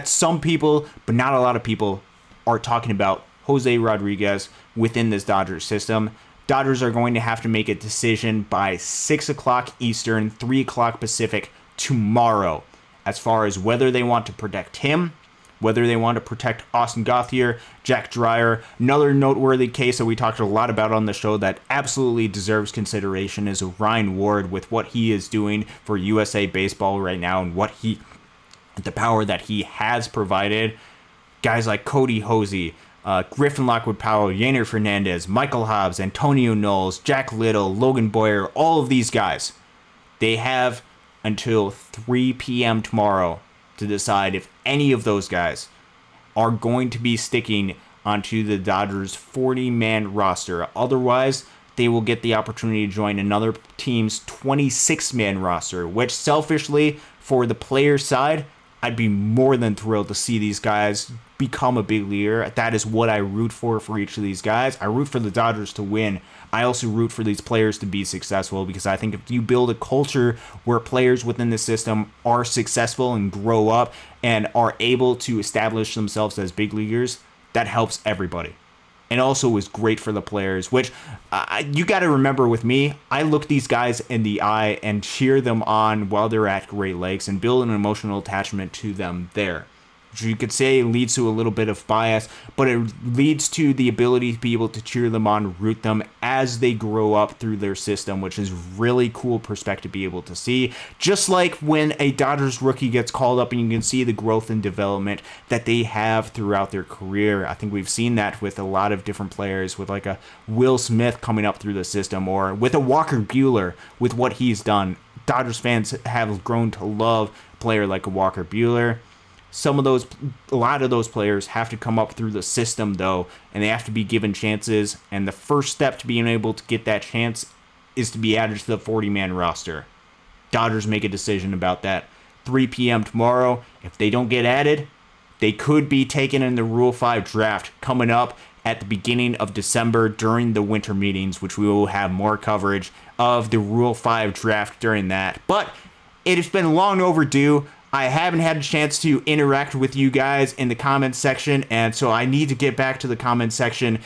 some people, but not a lot of people, are talking about Jose Rodriguez within this Dodgers system. Dodgers are going to have to make a decision by 6 o'clock Eastern, 3 o'clock Pacific tomorrow as far as whether they want to protect him, whether they want to protect Austin Gauthier, Jack Dreyer. Another noteworthy case that we talked a lot about on the show that absolutely deserves consideration is Ryan Ward, with what he is doing for USA Baseball right now and the power that he has provided. Guys like Cody Hosey, Griffin Lockwood Powell, Yainer Fernandez, Michael Hobbs, Antonio Knowles, Jack Little, Logan Boyer, all of these guys. They have until 3 p.m. tomorrow to decide if any of those guys are going to be sticking onto the Dodgers 40-man roster. Otherwise, they will get the opportunity to join another team's 26-man roster, which selfishly, for the player side, I'd be more than thrilled to see these guys become a big leaguer. That is what I root for each of these guys. I root for the Dodgers to win. I also root for these players to be successful, because I think if you build a culture where players within the system are successful and grow up and are able to establish themselves as big leaguers, that helps everybody. And also is great for the players, which you got to remember with me, I look these guys in the eye and cheer them on while they're at Great Lakes and build an emotional attachment to them there. Which you could say leads to a little bit of bias, but it leads to the ability to be able to cheer them on, root them as they grow up through their system, which is really cool perspective to be able to see. Just like when a Dodgers rookie gets called up and you can see the growth and development that they have throughout their career. I think we've seen that with a lot of different players, with like a Will Smith coming up through the system, or with a Walker Buehler with what he's done. Dodgers fans have grown to love a player like a Walker Buehler. A lot of those players have to come up through the system, though, and they have to be given chances. And the first step to being able to get that chance is to be added to the 40-man roster. Dodgers make a decision about that 3 p.m. tomorrow. If they don't get added, they could be taken in the Rule 5 draft coming up at the beginning of December during the winter meetings, which we will have more coverage of the Rule 5 draft during that. But it has been long overdue. I haven't had a chance to interact with you guys in the comments section, and so I need to get back to the comments section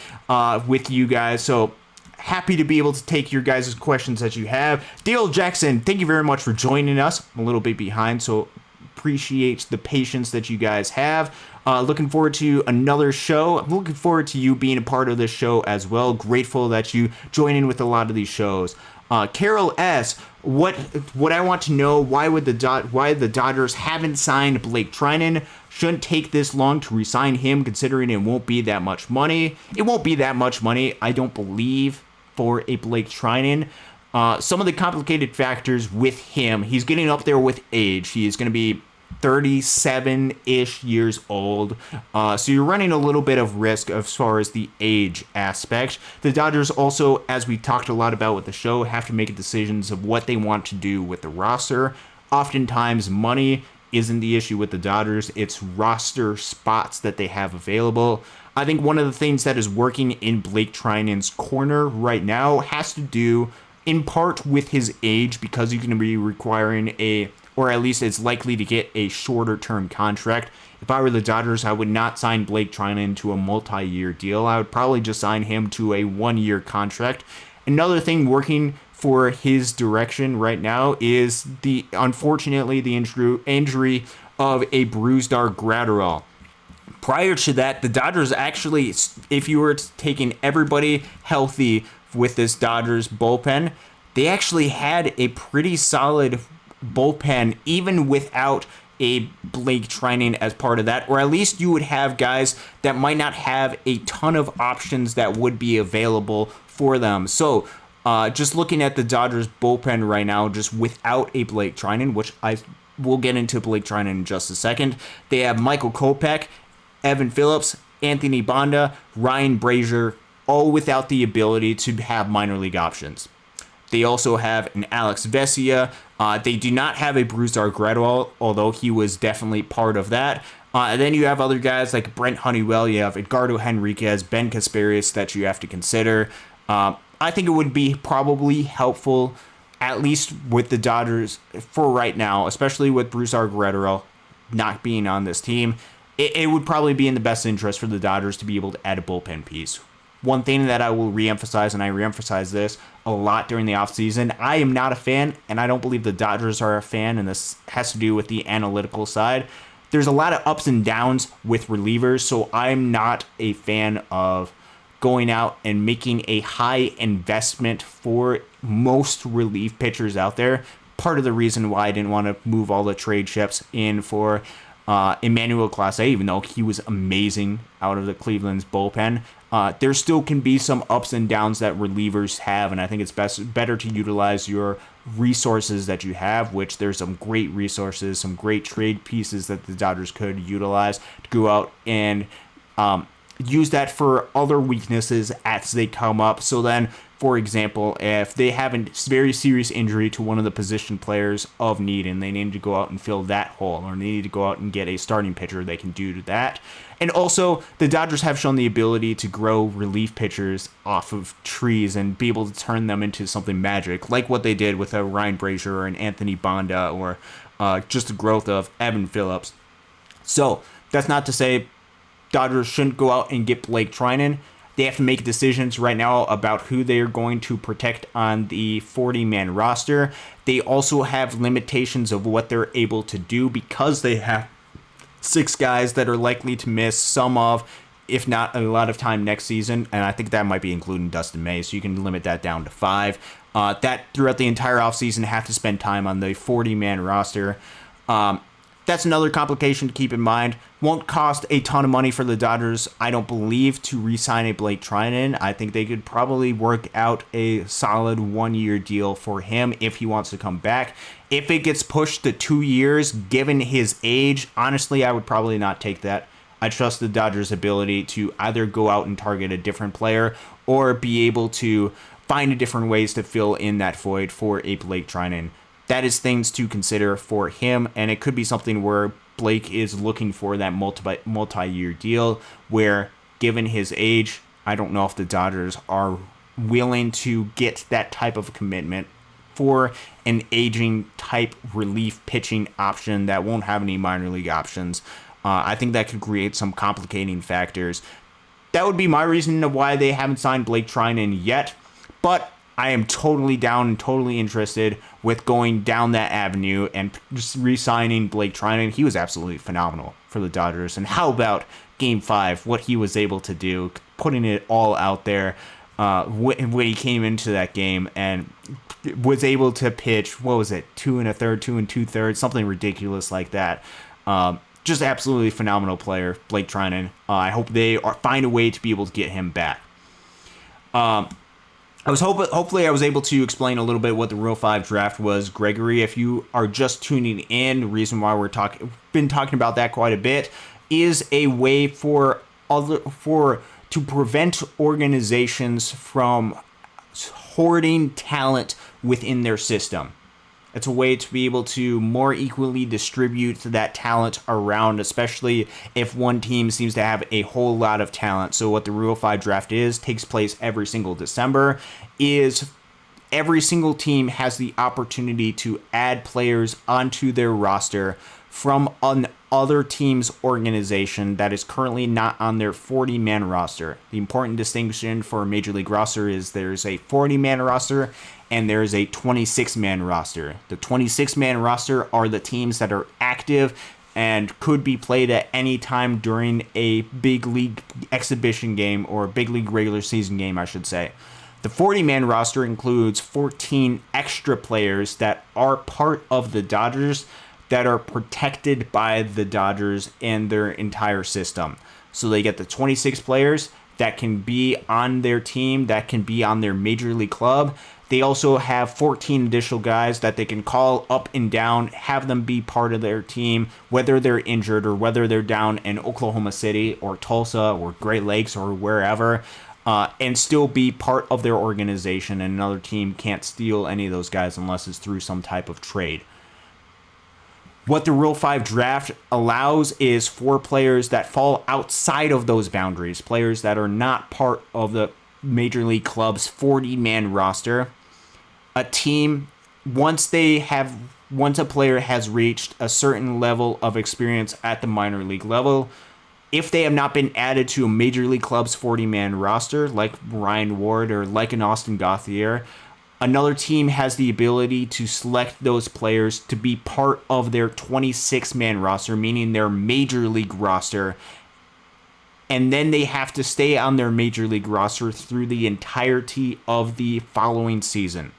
with you guys. So happy to be able to take your guys' questions that you have. Dale Jackson, thank you very much for joining us. I'm a little bit behind, so appreciate the patience that you guys have. Looking forward to another show. I'm looking forward to you being a part of this show as well. Grateful that you join in with a lot of these shows. Carol S., what I want to know, why the Dodgers haven't signed Blake Trinan? Shouldn't take this long to re-sign him, considering it won't be that much money. It won't be that much money, I don't believe, for a Blake Trinan. Some of the complicated factors with him, he's getting up there with age. He is going to be 37-ish years old. So you're running a little bit of risk as far as the age aspect. The Dodgers also, as we talked a lot about with the show, have to make decisions of what they want to do with the roster. Oftentimes, money isn't the issue with the Dodgers. It's roster spots that they have available. I think one of the things that is working in Blake Trinan's corner right now has to do in part with his age, because he's going to be requiring or at least it's likely to get a shorter term contract. If I were the Dodgers, I would not sign Blake Trinan to a multi-year deal. I would probably just sign him to a 1-year contract. Another thing working for his direction right now is unfortunately the injury of a bruised arm Gratterall. Prior to that, the Dodgers actually, if you were taking everybody healthy with this Dodgers bullpen, they actually had a pretty solid bullpen even without a Blake Trinan as part of that, or at least you would have guys that might not have a ton of options that would be available for them. So just looking at the Dodgers bullpen right now, just without a Blake Trinan, which I will get into Blake Trinan in just a second, they have Michael Kopech, Evan Phillips, Anthony Banda, Ryan Brazier, all without the ability to have minor league options. They also have an Alex Vesia. They do not have a Bruce Gratterall, although he was definitely part of that. And then you have other guys like Brent Honeywell. You have Edgardo Henriquez, Ben Casparius that you have to consider. I think it would be probably helpful, at least with the Dodgers for right now, especially with Bruce Gratterall not being on this team. It would probably be in the best interest for the Dodgers to be able to add a bullpen piece. One thing that I will reemphasize, and I reemphasize this a lot during the offseason, I am not a fan, and I don't believe the Dodgers are a fan, and this has to do with the analytical side. There's a lot of ups and downs with relievers, so I'm not a fan of going out and making a high investment for most relief pitchers out there. Part of the reason why I didn't want to move all the trade chips in for Emmanuel Clase, even though he was amazing out of the Cleveland's bullpen, there still can be some ups and downs that relievers have, and I think it's better to utilize your resources that you have, which there's some great resources, some great trade pieces that the Dodgers could utilize to go out and use that for other weaknesses as they come up. So then, for example, if they have a very serious injury to one of the position players of need and they need to go out and fill that hole, or they need to go out and get a starting pitcher, they can do that. And also, the Dodgers have shown the ability to grow relief pitchers off of trees and be able to turn them into something magic, like what they did with a Ryan Brazier or an Anthony Bonda, or just the growth of Evan Phillips. So, that's not to say Dodgers shouldn't go out and get Blake Treinen. They have to make decisions right now about who they are going to protect on the 40-man roster. They also have limitations of what they're able to do because they have 6 guys that are likely to miss some of, if not a lot of time next season. And I think that might be including Dustin May, so you can limit that down to 5. That throughout the entire offseason have to spend time on the 40-man roster. That's another complication to keep in mind. Won't cost a ton of money for the Dodgers, I don't believe, to re-sign a Blake Treinen. I think they could probably work out a solid 1-year deal for him if he wants to come back. If it gets pushed to 2 years, given his age, honestly, I would probably not take that. I trust the Dodgers' ability to either go out and target a different player or be able to find different ways to fill in that void for a Blake Treinen. That is things to consider for him, and it could be something where Blake is looking for that multi-year deal where, given his age, I don't know if the Dodgers are willing to get that type of commitment for an aging type relief pitching option that won't have any minor league options. I think that could create some complicating factors. That would be my reason of why they haven't signed Blake Treinen yet, but I am totally down and totally interested with going down that avenue and just re-signing Blake Treinen. He was absolutely phenomenal for the Dodgers. And how about Game 5, what he was able to do, putting it all out there when he came into that game and was able to pitch, 2 1/3, 2 2/3, something ridiculous like that. Just absolutely phenomenal player, Blake Treinen. I hope they find a way to be able to get him back. Hopefully I was able to explain a little bit what the Rule 5 draft was. Gregory, if you are just tuning in, the reason why been talking about that quite a bit is a way to prevent organizations from hoarding talent within their system. It's a way to be able to more equally distribute that talent around, especially if one team seems to have a whole lot of talent. So what the Rule 5 draft takes place every single December, is every single team has the opportunity to add players onto their roster from another team's organization that is currently not on their 40-man roster. The important distinction for a Major League roster is there's a 40-man roster and there's a 26-man roster. The 26-man roster are the teams that are active and could be played at any time during a big league exhibition game, or a big league regular season game, I should say. The 40-man roster includes 14 extra players that are part of the Dodgers that are protected by the Dodgers and their entire system. So they get the 26 players that can be on their team, that can be on their major league club. They also have 14 additional guys that they can call up and down, have them be part of their team, whether they're injured or whether they're down in Oklahoma City or Tulsa or Great Lakes or wherever, and still be part of their organization, and another team can't steal any of those guys unless it's through some type of trade. What the Rule 5 draft allows is for players that fall outside of those boundaries, players that are not part of the Major League Club's 40-man roster. A team, once a player has reached a certain level of experience at the minor league level, if they have not been added to a Major League Club's 40-man roster, like Ryan Ward or like an Austin Gauthier, another team has the ability to select those players to be part of their 26-man roster, meaning their Major League roster, and then they have to stay on their Major League roster through the entirety of the following season.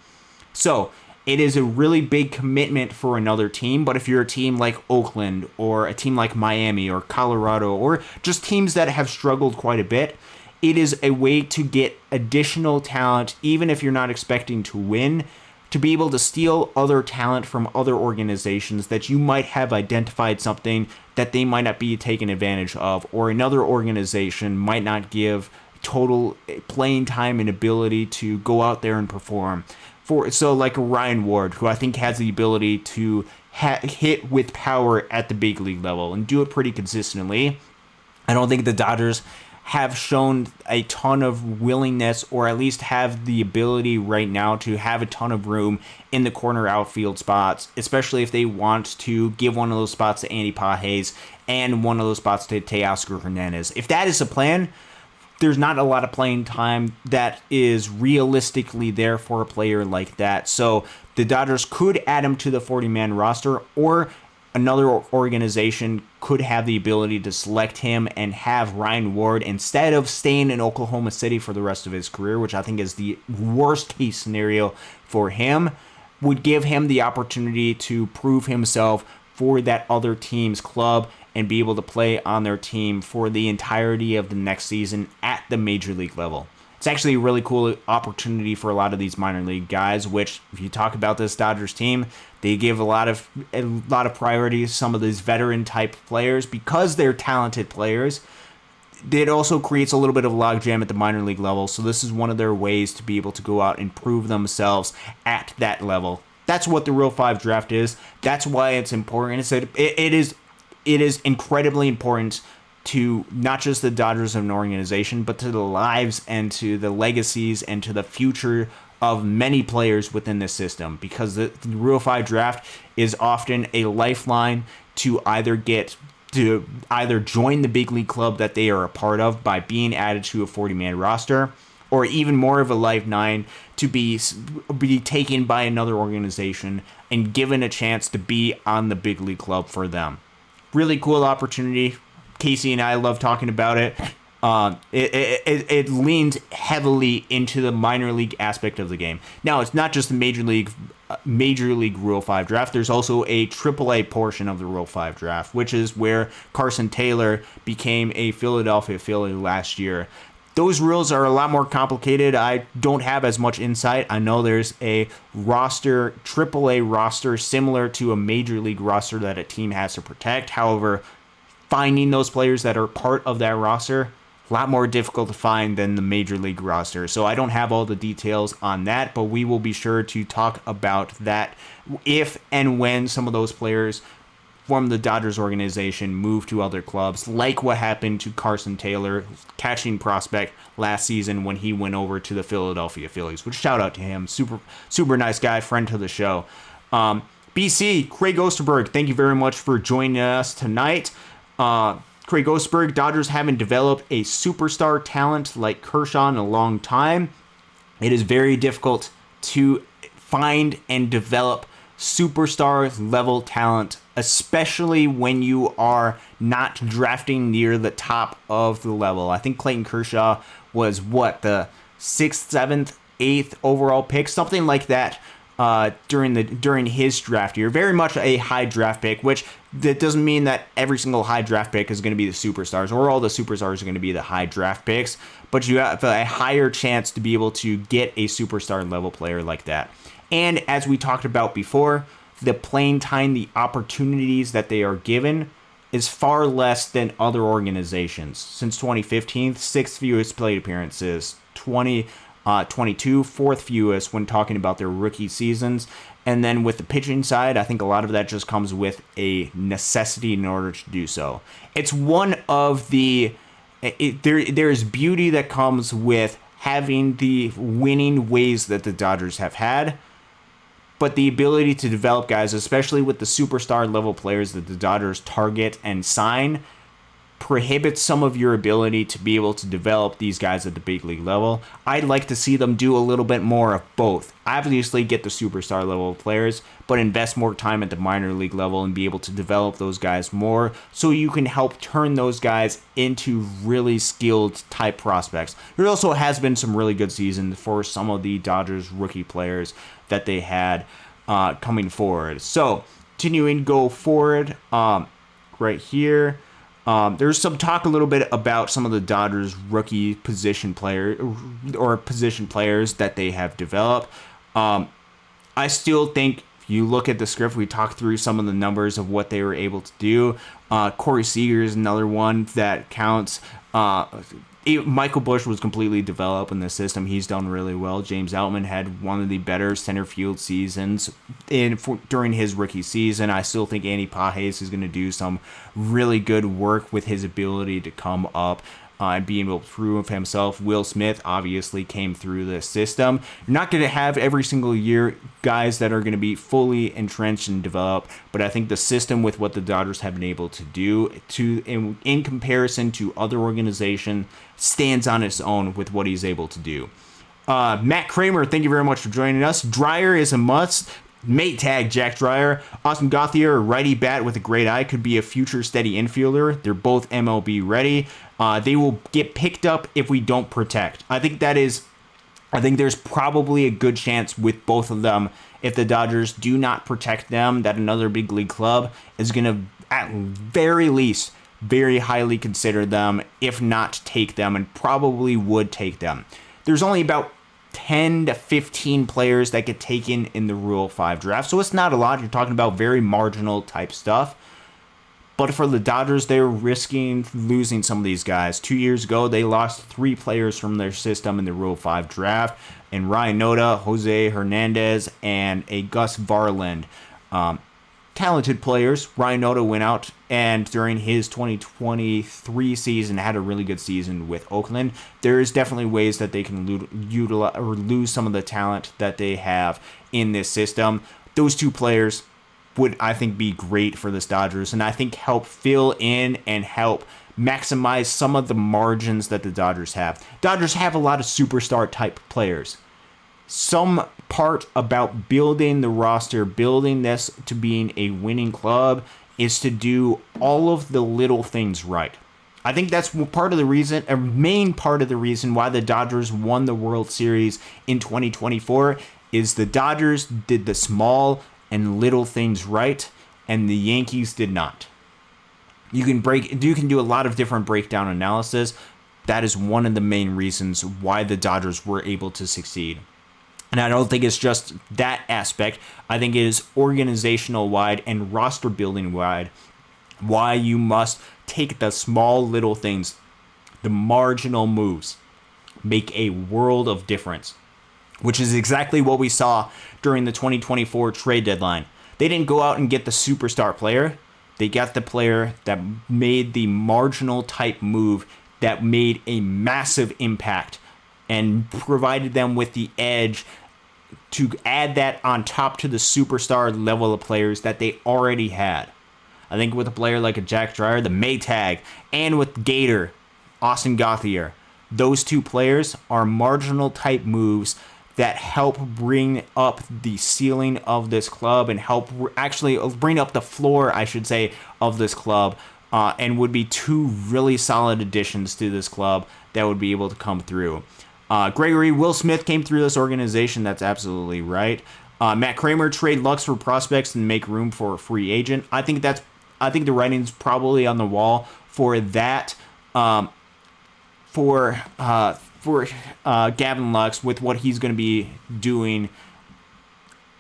So, it is a really big commitment for another team. But if you're a team like Oakland or a team like Miami or Colorado or just teams that have struggled quite a bit, it is a way to get additional talent, even if you're not expecting to win, to be able to steal other talent from other organizations that you might have identified something that they might not be taking advantage of, or another organization might not give total playing time and ability to go out there and perform. So like Ryan Ward, who I think has the ability to hit with power at the big league level and do it pretty consistently. I don't think the Dodgers have shown a ton of willingness, or at least have the ability right now to have a ton of room in the corner outfield spots, especially if they want to give one of those spots to Andy Pages and one of those spots to Teoscar Hernandez. If that is the plan, there's not a lot of playing time that is realistically there for a player like that. So the Dodgers could add him to the 40-man roster, or another organization could have the ability to select him and have Ryan Ward, instead of staying in Oklahoma City for the rest of his career, which I think is the worst case scenario for him, would give him the opportunity to prove himself for that other team's club and be able to play on their team for the entirety of the next season at the major league level. It's actually a really cool opportunity for a lot of these minor league guys, which, if you talk about this Dodgers team, they give a lot of priority to some of these veteran type players because they're talented players. It also creates a little bit of a logjam at the minor league level, so this is one of their ways to be able to go out and prove themselves at that level. That's what the Rule 5 draft is. That's why it's important. It is incredibly important to not just the Dodgers as an organization, but to the lives and to the legacies and to the future of many players within this system, because the Rule 5 draft is often a lifeline to either join the big league club that they are a part of by being added to a 40-man roster, or even more of a lifeline to be taken by another organization and given a chance to be on the big league club for them. Really cool opportunity. Casey and I love talking about it. It leans heavily into the minor league aspect of the game. Now, it's not just the major league Rule 5 draft. There's also a AAA portion of the Rule 5 draft, which is where Carson Taylor became a Philadelphia Philly last year. Those rules are a lot more complicated. I don't have as much insight. I know there's a roster, AAA roster, similar to a major league roster that a team has to protect. However, finding those players that are part of that roster, a lot more difficult to find than the major league roster. So I don't have all the details on that, but we will be sure to talk about that if and when some of those players from the Dodgers organization move to other clubs, like what happened to Carson Taylor, catching prospect last season when he went over to the Philadelphia Phillies, which shout out to him. Super nice guy, friend to the show. BC, Craig Osterberg, thank you very much for joining us tonight. Craig Osterberg, Dodgers haven't developed a superstar talent like Kershaw in a long time. It is very difficult to find and develop superstar level talent, especially when you are not drafting near the top of the level. I think Clayton Kershaw was the 6th, 7th, 8th overall pick, something like that. During his draft year, very much a high draft pick, which that doesn't mean that every single high draft pick is going to be the superstars, or all the superstars are going to be the high draft picks, but you have a higher chance to be able to get a superstar level player like that. And as we talked about before, the playing time, the opportunities that they are given is far less than other organizations. Since 2015, 6th fewest plate appearances, 22, 4th fewest when talking about their rookie seasons. And then with the pitching side, I think a lot of that just comes with a necessity in order to do so. It's one of the... There's beauty that comes with having the winning ways that the Dodgers have had, but the ability to develop guys, especially with the superstar level players that the Dodgers target and sign, prohibits some of your ability to be able to develop these guys at the big league level. I'd like to see them do a little bit more of both. Obviously get the superstar level players, but invest more time at the minor league level and be able to develop those guys more so you can help turn those guys into really skilled type prospects. There also has been some really good seasons for some of the Dodgers rookie players that they had. coming forward. So continuing go forward, right here. There's some talk a little bit about some of the Dodgers rookie position player or position players that they have developed. I still think if you look at the script, we talked through some of the numbers of what they were able to do. Corey Seager is another one that counts. Michael Busch was completely developed in the system. He's done really well. James Outman had one of the better center field seasons during his rookie season. I still think Andy Pages is going to do some really good work with his ability to come up and being able to prove himself. Will Smith obviously came through the system. You're not going to have every single year guys that are going to be fully entrenched and developed, but I think the system with what the Dodgers have been able to do in comparison to other organizations stands on its own with what he's able to do. Matt Kramer, thank you very much for joining us. Dreyer is a must. Mate tag Jack Dreyer. Austin Gauthier, a righty bat with a great eye, could be a future steady infielder. They're both MLB ready. They will get picked up if we don't protect. I think there's probably a good chance with both of them, if the Dodgers do not protect them, that another big league club is going to, at very least, very highly consider them, if not take them, and probably would take them. There's only about 10 to 15 players that get taken in the Rule 5 draft, so it's not a lot. You're talking about very marginal type stuff. But for the Dodgers, they're risking losing some of these guys. 2 years ago, they lost 3 players from their system in the Rule 5 draft, and Ryan Noda, Jose Hernandez, and a Gus Varland. Talented players. Ryan Noda went out and during his 2023 season had a really good season with Oakland. There is definitely ways that they can utilize or lose some of the talent that they have in this system. Those 2 players would, I think, be great for the Dodgers, and I think help fill in and help maximize some of the margins that the Dodgers have. Dodgers have a lot of superstar type players. Some part about building the roster, building this to being a winning club, is to do all of the little things right. I think that's part of the reason, a main part of the reason why the Dodgers won the World Series in 2024 is the Dodgers did the small and little things right, and the Yankees did not. You can do a lot of different breakdown analysis. That is one of the main reasons why the Dodgers were able to succeed. And I don't think it's just that aspect. I think it is organizational wide and roster building wide why you must take the small little things, the marginal moves, make a world of difference, which is exactly what we saw during the 2024 trade deadline. They didn't go out and get the superstar player. They got the player that made the marginal type move that made a massive impact and provided them with the edge to add that on top to the superstar level of players that they already had. I think with a player like a Jack Dreyer, the Maytag, and with Gator, Austin Gauthier, those 2 players are marginal type moves that help bring up the ceiling of this club and help actually bring up the floor, I should say, of this club, and would be 2 really solid additions to this club that would be able to come through. Gregory, Will Smith came through this organization. That's absolutely right. Matt Kramer, trade Lux for prospects and make room for a free agent. I think the writing's probably on the wall for that. For Gavin Lux with what he's going to be doing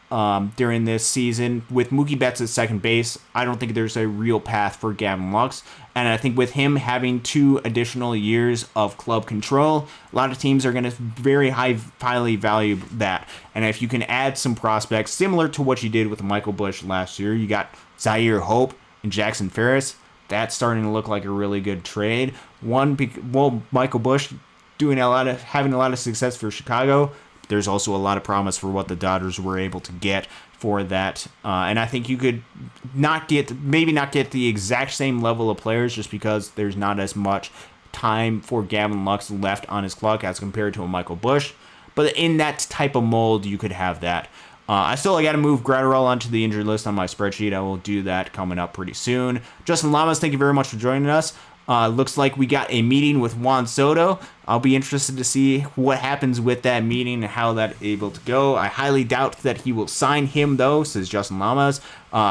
during this season. With Mookie Betts at second base, I don't think there's a real path for Gavin Lux. And I think with him having 2 additional years of club control, a lot of teams are going to very highly value that. And if you can add some prospects, similar to what you did with Michael Busch last year, you got Zaire Hope and Jackson Ferris. That's starting to look like a really good trade. Michael Busch having a lot of success for Chicago. There's also a lot of promise for what the Dodgers were able to get for that. And I think you could maybe not get the exact same level of players just because there's not as much time for Gavin Lux left on his clock as compared to a Michael Busch. But in that type of mold, you could have that. I got to move Gratterall onto the injured list on my spreadsheet. I will do that coming up pretty soon. Justin Lamas, thank you very much for joining us. Looks like we got a meeting with Juan Soto. I'll be interested to see what happens with that meeting and how that's able to go. I highly doubt that he will sign him, though, says Justin Lamas,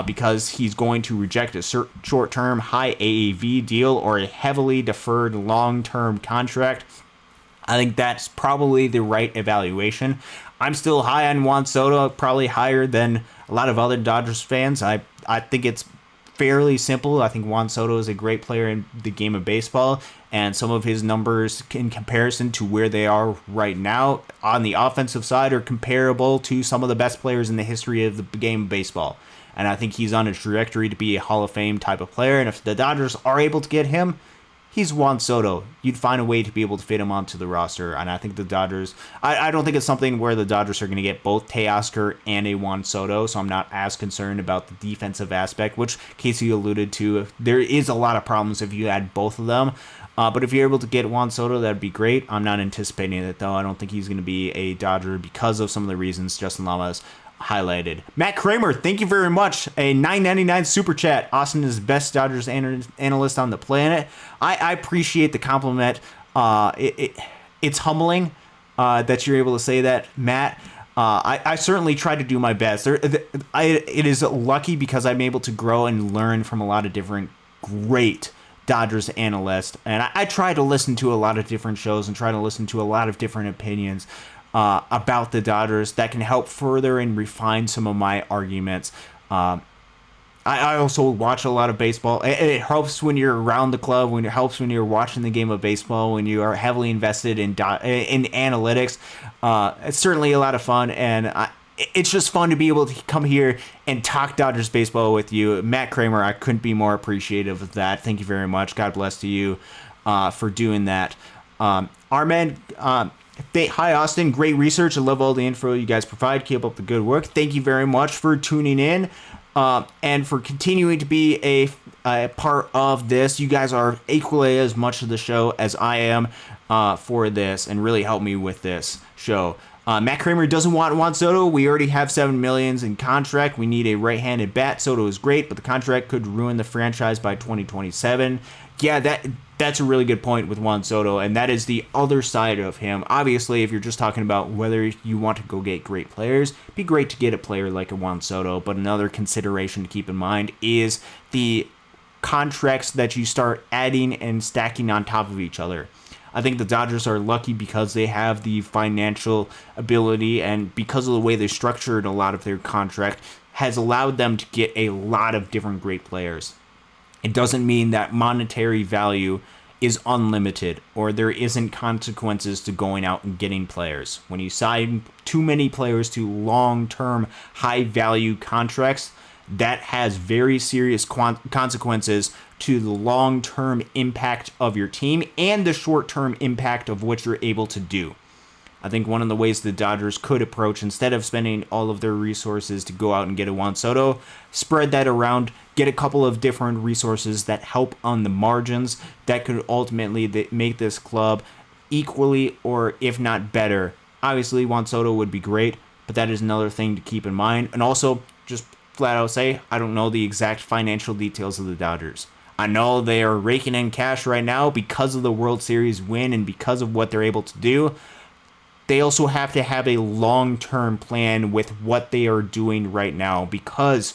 because he's going to reject a short-term high AAV deal or a heavily deferred long-term contract. I think that's probably the right evaluation. I'm still high on Juan Soto, probably higher than a lot of other Dodgers fans. I think it's fairly simple. I think Juan Soto is a great player in the game of baseball, and some of his numbers in comparison to where they are right now on the offensive side are comparable to some of the best players in the history of the game of baseball. And I think he's on a trajectory to be a Hall of Fame type of player, and if the Dodgers are able to get him, he's Juan Soto. You'd find a way to be able to fit him onto the roster, and I think the Dodgers... I don't think it's something where the Dodgers are going to get both Teoscar and a Juan Soto, so I'm not as concerned about the defensive aspect, which Casey alluded to. There is a lot of problems if you add both of them, but if you're able to get Juan Soto, that'd be great. I'm not anticipating it, though. I don't think he's going to be a Dodger because of some of the reasons Justin Lamas highlighted. Matt Kramer, thank you very much. A $9.99 super chat. Austin is the best Dodgers analyst on the planet. I appreciate the compliment. It's humbling that you're able to say that, Matt. I certainly try to do my best. It is lucky because I'm able to grow and learn from a lot of different great Dodgers analysts, and I try to listen to a lot of different shows and try to listen to a lot of different opinions about the Dodgers that can help further and refine some of my arguments. I also watch a lot of baseball. It helps when you're around the club, when it helps when you're watching the game of baseball, when you are heavily invested in analytics. It's certainly a lot of fun, and it's just fun to be able to come here and talk Dodgers baseball with you. Matt Kramer, I couldn't be more appreciative of that. Thank you very much. God bless to you for doing that. Armand... Hi, Austin. Great research. I love all the info you guys provide. Keep up the good work. Thank you very much for tuning in and for continuing to be a part of this. You guys are equally as much of the show as I am for this and really help me with this show. Matt Kramer doesn't want Juan Soto. We already have $7 million in contract. We need a right-handed bat. Soto is great, but the contract could ruin the franchise by 2027. Yeah, that's a really good point with Juan Soto, and that is the other side of him. Obviously, if you're just talking about whether you want to go get great players, it'd be great to get a player like a Juan Soto, but another consideration to keep in mind is the contracts that you start adding and stacking on top of each other. I think the Dodgers are lucky because they have the financial ability, and because of the way they structured a lot of their contract has allowed them to get a lot of different great players. It doesn't mean that monetary value is unlimited or there isn't consequences to going out and getting players. When you sign too many players to long-term, high-value contracts, that has very serious consequences to the long-term impact of your team and the short-term impact of what you're able to do. I think one of the ways the Dodgers could approach, instead of spending all of their resources to go out and get a Juan Soto, spread that around, get a couple of different resources that help on the margins that could ultimately make this club equally or if not better. Obviously, Juan Soto would be great, but that is another thing to keep in mind. And also, just flat out say, I don't know the exact financial details of the Dodgers. I know they are raking in cash right now because of the World Series win and because of what they're able to do. They also have to have a long-term plan with what they are doing right now, because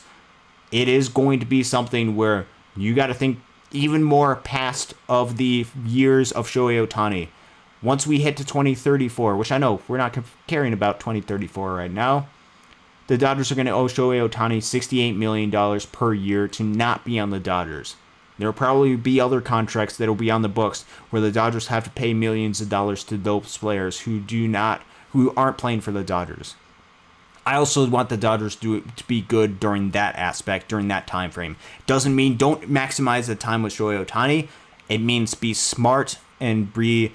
it is going to be something where you got to think even more past of the years of Shohei Ohtani. Once we hit to 2034, which I know we're not caring about 2034 right now, the Dodgers are going to owe Shohei Ohtani $68 million per year to not be on the Dodgers. There will probably be other contracts that will be on the books where the Dodgers have to pay millions of dollars to those players who aren't playing for the Dodgers. I also want the Dodgers to be good during that aspect, during that time frame. Doesn't mean don't maximize the time with Shohei Ohtani. It means be smart and be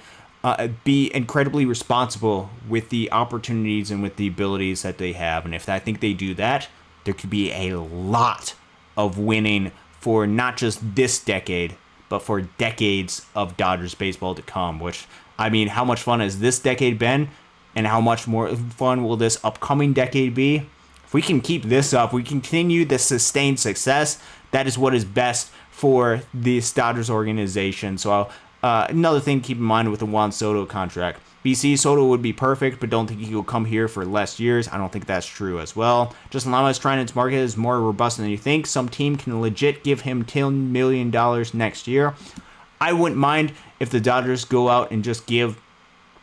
incredibly responsible with the opportunities and with the abilities that they have. And if I think they do that, there could be a lot of winning for not just this decade, but for decades of Dodgers baseball to come, which, I mean, how much fun has this decade been, and how much more fun will this upcoming decade be? If we can keep this up, we continue this sustained success, that is what is best for this Dodgers organization. So another thing to keep in mind with the Juan Soto contract. BC Soto would be perfect, but don't think he will come here for less years. I don't think that's true as well. Justin Lama's trying to market is more robust than you think. Some team can legit give him $10 million next year. I wouldn't mind if the Dodgers go out and just give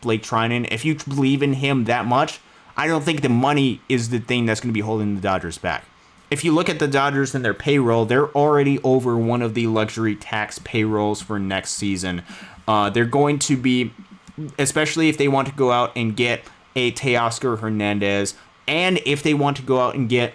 Blake Treinen. If you believe in him that much, I don't think the money is the thing that's going to be holding the Dodgers back. If you look at the Dodgers and their payroll, they're already over one of the luxury tax payrolls for next season. They're going to be, especially if they want to go out and get a Teoscar Hernandez, and if they want to go out and get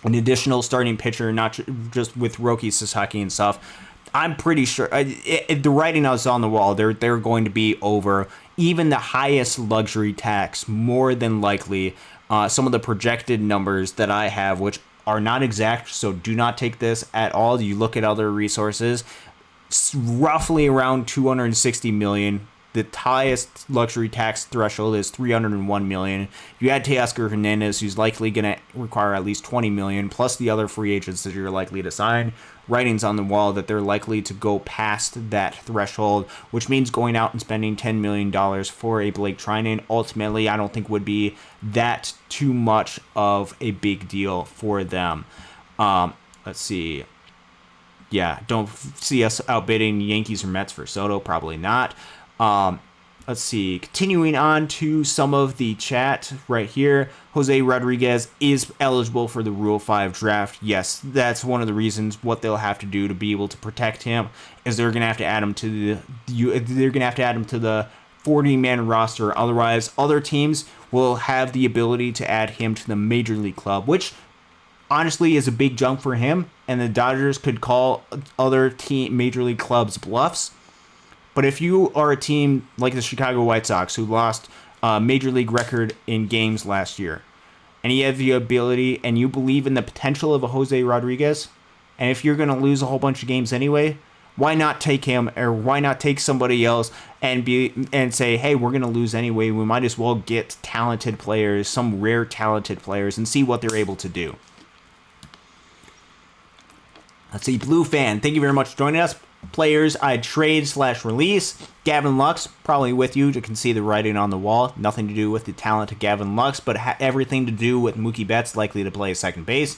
an additional starting pitcher, not just with Roki Sasaki and stuff, I'm pretty sure the writing is on the wall. They're going to be over even the highest luxury tax, more than likely. Some of the projected numbers that I have, which are not exact, so do not take this at all. You look at other resources, it's roughly around $260 million. The highest luxury tax threshold is $301 million. You add Teoscar Hernandez, who's likely going to require at least $20 million, plus the other free agents that you're likely to sign. Writings on the wall that they're likely to go past that threshold, which means going out and spending $10 million for a Blake Treinen. Ultimately, I don't think would be that too much of a big deal for them. Let's see. Yeah, don't see us outbidding Yankees or Mets for Soto. Probably not. Let's see. Continuing on to some of the chat right here. Jose Rodriguez is eligible for the Rule 5 draft. Yes, that's one of the reasons what they'll have to do to be able to protect him is they're going to have to add him to the 40-man roster. Otherwise, other teams will have the ability to add him to the Major League club, which honestly is a big jump for him, and the Dodgers could call other Major League clubs bluffs. But if you are a team like the Chicago White Sox, who lost a Major League record in games last year, and you have the ability and you believe in the potential of a Jose Rodriguez, and if you're going to lose a whole bunch of games anyway, why not take him, or why not take somebody else and say, hey, we're going to lose anyway, we might as well get talented players, some rare talented players, and see what they're able to do. Let's see, Blue Fan, thank you very much for joining us. Players I'd trade/release. Gavin Lux, probably with you. You can see the writing on the wall. Nothing to do with the talent of Gavin Lux, but everything to do with Mookie Betts, likely to play second base.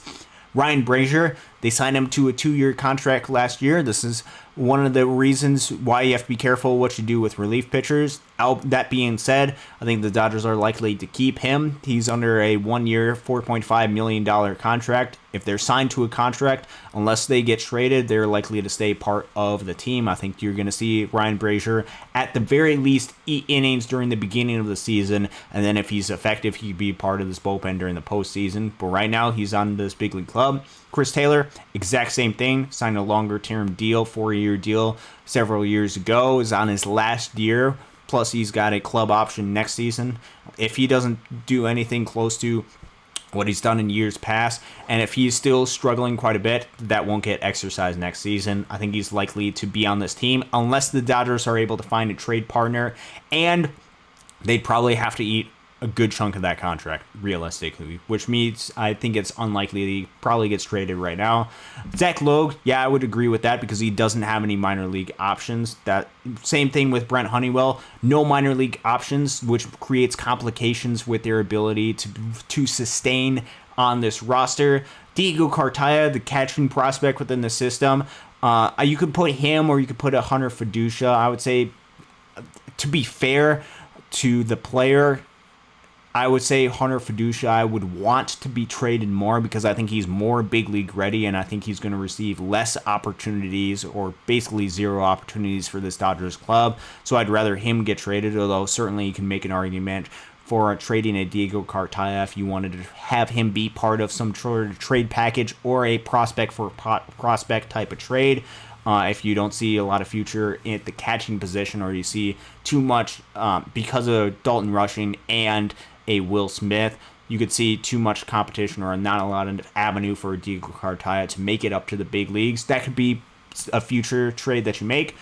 Ryan Brazier, they signed him to a 2-year contract last year. This is one of the reasons why you have to be careful what you do with relief pitchers. That being said, I think the Dodgers are likely to keep him. He's under a 1-year, $4.5 million contract. If they're signed to a contract, unless they get traded, they're likely to stay part of the team. I think you're going to see Ryan Brazier at the very least eat innings during the beginning of the season, and then if he's effective, he could be part of this bullpen during the postseason. But right now, he's on this big league club. Chris Taylor, exact same thing, signed a longer-term deal, 4-year deal several years ago, is on his last year, plus he's got a club option next season. If he doesn't do anything close to what he's done in years past, and if he's still struggling quite a bit, that won't get exercised next season. I think he's likely to be on this team, unless the Dodgers are able to find a trade partner, and they'd probably have to eat a good chunk of that contract, realistically, which means I think it's unlikely that he probably gets traded right now. Zach Logue, yeah, I would agree with that because he doesn't have any minor league options. That same thing with Brent Honeywell, no minor league options, which creates complications with their ability to sustain on this roster. Diego Cartaya, the catching prospect within the system, you could put him or you could put a Hunter Fiducia. I would say, to be fair to the player, I would say Hunter Fiducia I would want to be traded more because I think he's more big league ready, and I think he's going to receive less opportunities, or basically zero opportunities for this Dodgers club. So I'd rather him get traded, although certainly you can make an argument for trading a Diego Cartaya if you wanted to have him be part of some trade package or a prospect for prospect type of trade. If you don't see a lot of future at the catching position, or you see too much because of Dalton Rushing and a Will Smith, you could see too much competition or not a lot of avenue for Diego Cartaya to make it up to the big leagues. That could be a future trade that you make.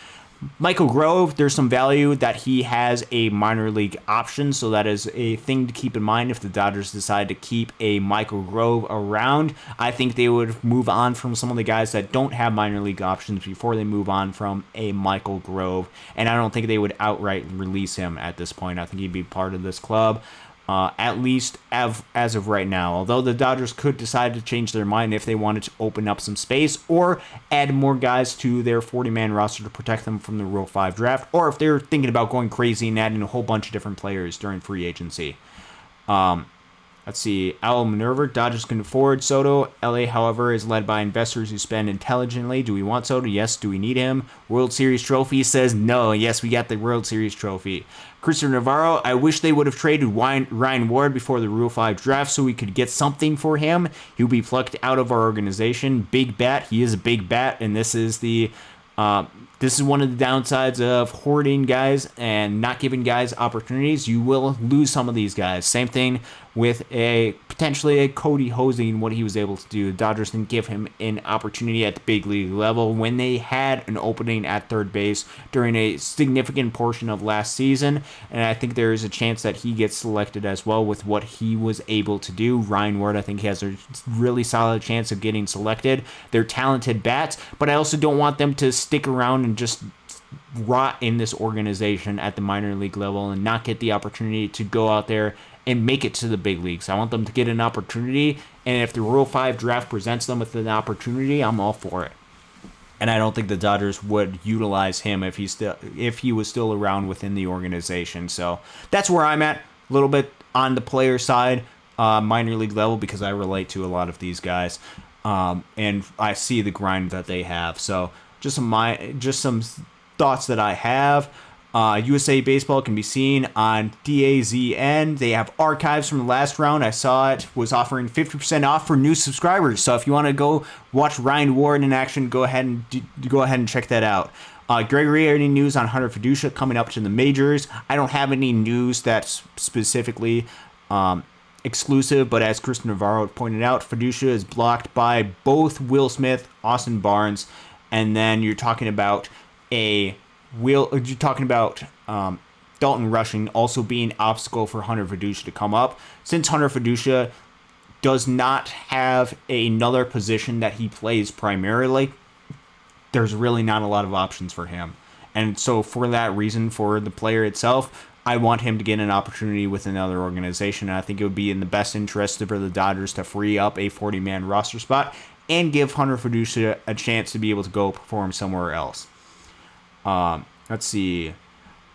Michael Grove, there's some value that he has a minor league option, so that is a thing to keep in mind if the Dodgers decide to keep a Michael Grove around. I think they would move on from some of the guys that don't have minor league options before they move on from a Michael Grove, and I don't think they would outright release him at this point. I think he'd be part of this club. At least as of right now. Although the Dodgers could decide to change their mind if they wanted to open up some space or add more guys to their 40-man roster to protect them from the Rule 5 draft, or if they're thinking about going crazy and adding a whole bunch of different players during free agency. Let's see. Al Minerva, Dodgers can afford Soto. LA, however, is led by investors who spend intelligently. Do we want Soto? Yes. Do we need him? World Series trophy says no. Yes, we got the World Series trophy. Christopher Navarro, I wish they would have traded Ryan Ward before the Rule 5 draft so we could get something for him. He'll be plucked out of our organization. Big bat. He is a big bat, and this is one of the downsides of hoarding guys and not giving guys opportunities. You will lose some of these guys. Same thing with potentially a Cody Hosey, what he was able to do. The Dodgers didn't give him an opportunity at the big league level when they had an opening at third base during a significant portion of last season, and I think there is a chance that he gets selected as well with what he was able to do. Ryan Ward, I think he has a really solid chance of getting selected. They're talented bats, but I also don't want them to stick around and just rot in this organization at the minor league level and not get the opportunity to go out there and make it to the big leagues. I want them to get an opportunity, and if the Rule 5 draft presents them with an opportunity, I'm all for it. And I don't think the Dodgers would utilize him if he was still around within the organization. So that's where I'm at, a little bit on the player side, minor league level, because I relate to a lot of these guys, and I see the grind that they have. So just some thoughts that I have. USA Baseball can be seen on DAZN. They have archives from the last round. I saw it was offering 50% off for new subscribers. So if you want to go watch Ryan Ward in action, go ahead and check that out. Gregory, any news on Hunter Fiducia coming up to the majors? I don't have any news that's specifically exclusive, but as Chris Navarro pointed out, Fiducia is blocked by both Will Smith, Austin Barnes, and then you're talking about Dalton Rushing also being an obstacle for Hunter Fiducia to come up. Since Hunter Fiducia does not have another position that he plays primarily, there's really not a lot of options for him. And so for that reason, for the player itself, I want him to get an opportunity with another organization. And I think it would be in the best interest for the Dodgers to free up a 40-man roster spot and give Hunter Fiducia a chance to be able to go perform somewhere else. Let's see.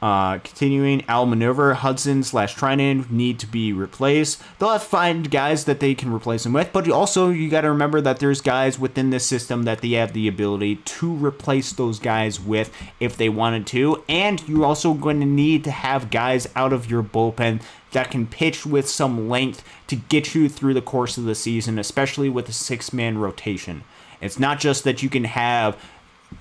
Continuing, Al Minerva, Hudson/Trinan need to be replaced. They'll have to find guys that they can replace him with, but also you got to remember that there's guys within this system that they have the ability to replace those guys with if they wanted to, and you're also going to need to have guys out of your bullpen that can pitch with some length to get you through the course of the season, especially with a 6-man rotation. It's not just that you can have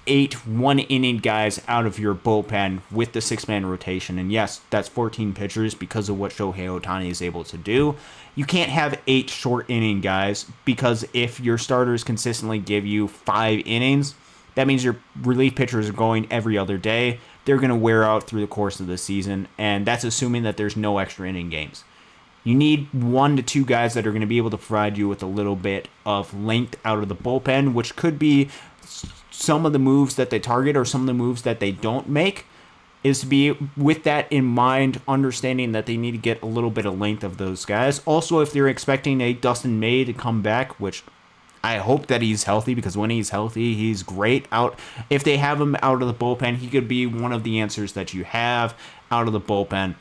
8 one-inning guys out of your bullpen with the 6-man rotation. And yes, that's 14 pitchers because of what Shohei Ohtani is able to do. You can't have 8 short-inning guys because if your starters consistently give you 5 innings, that means your relief pitchers are going every other day. They're going to wear out through the course of the season, and that's assuming that there's no extra inning games. You need 1 to 2 guys that are going to be able to provide you with a little bit of length out of the bullpen, which could be some of the moves that they target or some of the moves that they don't make, is to be with that in mind, understanding that they need to get a little bit of length of those guys. Also, if they're expecting a Dustin May to come back, which I hope that he's healthy, because when he's healthy, he's great. If they have him out of the bullpen, he could be one of the answers that you have out of the bullpen.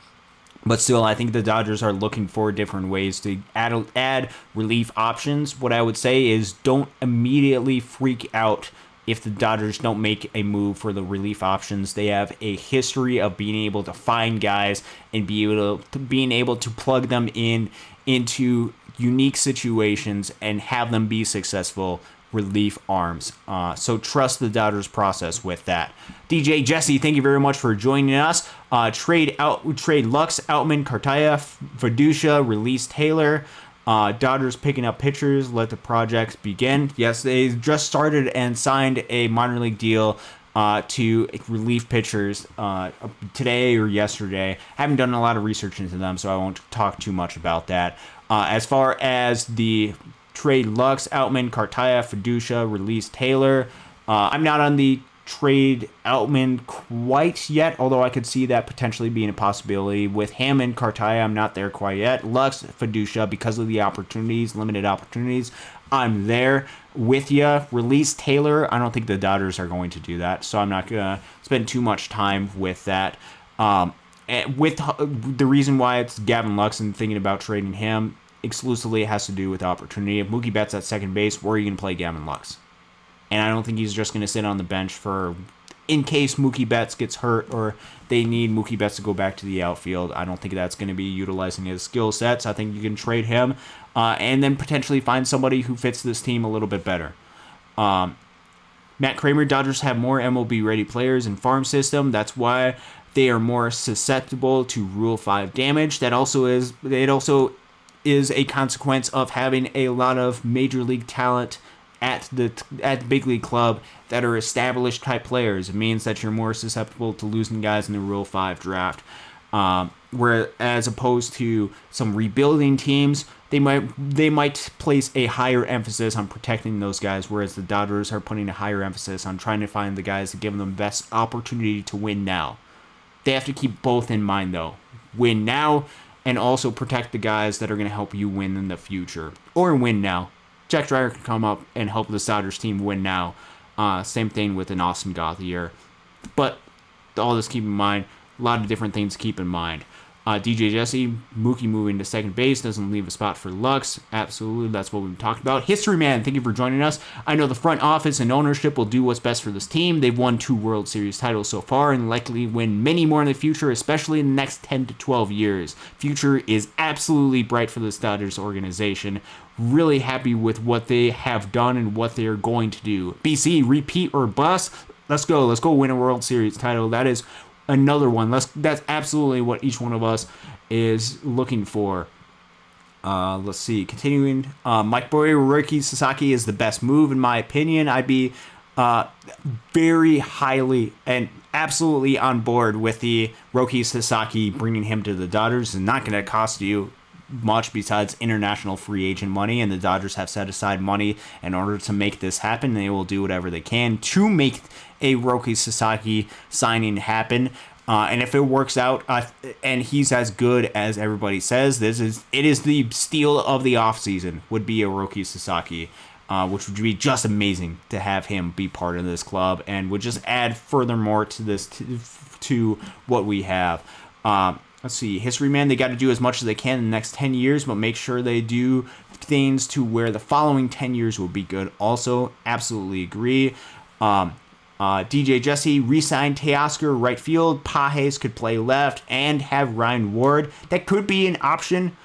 But still, I think the Dodgers are looking for different ways to add relief options. What I would say is don't immediately freak out if the Dodgers don't make a move for the relief options. They have a history of being able to find guys and being able to plug them into unique situations and have them be successful relief arms. So trust the Dodgers process with that. DJ Jesse, thank you very much for joining us. Trade Lux, Outman, Cartaya, Fiducia, release Taylor. Dodgers picking up pitchers, let the projects begin. Yes, they just started and signed a minor league deal to relief pitchers today or yesterday. I haven't done a lot of research into them, so I won't talk too much about that. As far as the trade Lux, Outman, Cartaya, Fiducia, release Taylor, I'm not on the trade Outman quite yet, although I could see that potentially being a possibility. With him and Cartaya, I'm not there quite yet. Lux, Fiducia, because of the opportunities, limited opportunities, I'm there with you. Release Taylor, I don't think the Dodgers are going to do that, so I'm not going to spend too much time with that. With the reason why it's Gavin Lux and thinking about trading him exclusively has to do with opportunity. If Mookie Betts at second base, where are you going to play Gavin Lux? And I don't think he's just going to sit on the bench for in case Mookie Betts gets hurt or they need Mookie Betts to go back to the outfield. I don't think that's going to be utilizing his skill sets. I think you can trade him and then potentially find somebody who fits this team a little bit better. Matt Kramer, Dodgers have more MLB-ready players in farm system. That's why they are more susceptible to Rule 5 damage. It also is a consequence of having a lot of major league talent at the big league club that are established type players. It means that you're more susceptible to losing guys in the Rule 5 draft. Where as opposed to some rebuilding teams, they might place a higher emphasis on protecting those guys, whereas the Dodgers are putting a higher emphasis on trying to find the guys that give them the best opportunity to win now. They have to keep both in mind, though. Win now, and also protect the guys that are going to help you win in the future. Or win now. Jack Dreyer can come up and help the Dodgers team win now. Same thing with an Austin Gothier. But all this keep in mind. A lot of different things to keep in mind. DJ Jesse, Mookie moving to second base doesn't leave a spot for Lux. Absolutely, that's what we've talked about. History Man, thank you for joining us. I know the front office and ownership will do what's best for this team. They've won 2 World Series titles so far and likely win many more in the future, especially in the next 10 to 12 years. Future is absolutely bright for this Dodgers organization. Really happy with what they have done and what they are going to do. BC, repeat or bust? Let's go. Let's go win a World Series title. That is another one. That's absolutely what each one of us is looking for. Let's see. Continuing. Mike Boyer, Roki Sasaki is the best move, in my opinion. I'd be very highly and absolutely on board with the Roki Sasaki bringing him to the Dodgers. It's not going to cost you much besides international free agent money, and the Dodgers have set aside money in order to make this happen. They will do whatever they can to make a Roki Sasaki signing happen. And if it works out and he's as good as everybody says, it is the steal of the offseason would be a Roki Sasaki, which would be just amazing to have him be part of this club and would just add furthermore to this to what we have. Let's see, History Man, they got to do as much as they can in the next 10 years, but make sure they do things to where the following 10 years will be good. Also, absolutely agree. DJ Jesse, re-sign Teoscar right field. Pages could play left and have Ryan Ward. That could be an option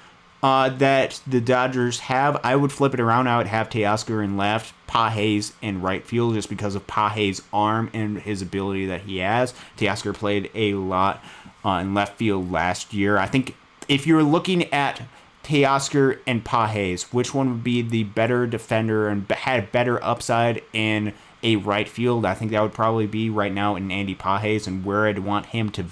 that the Dodgers have. I would flip it around. I would have Teoscar in left, Pages in right field, just because of Pages' arm and his ability that he has. Teoscar played a lot in left field last year. I think if you're looking at Teoscar and Pages, which one would be the better defender and had better upside in a right field? I think that would probably be right now in Andy Pages, and where I'd want him to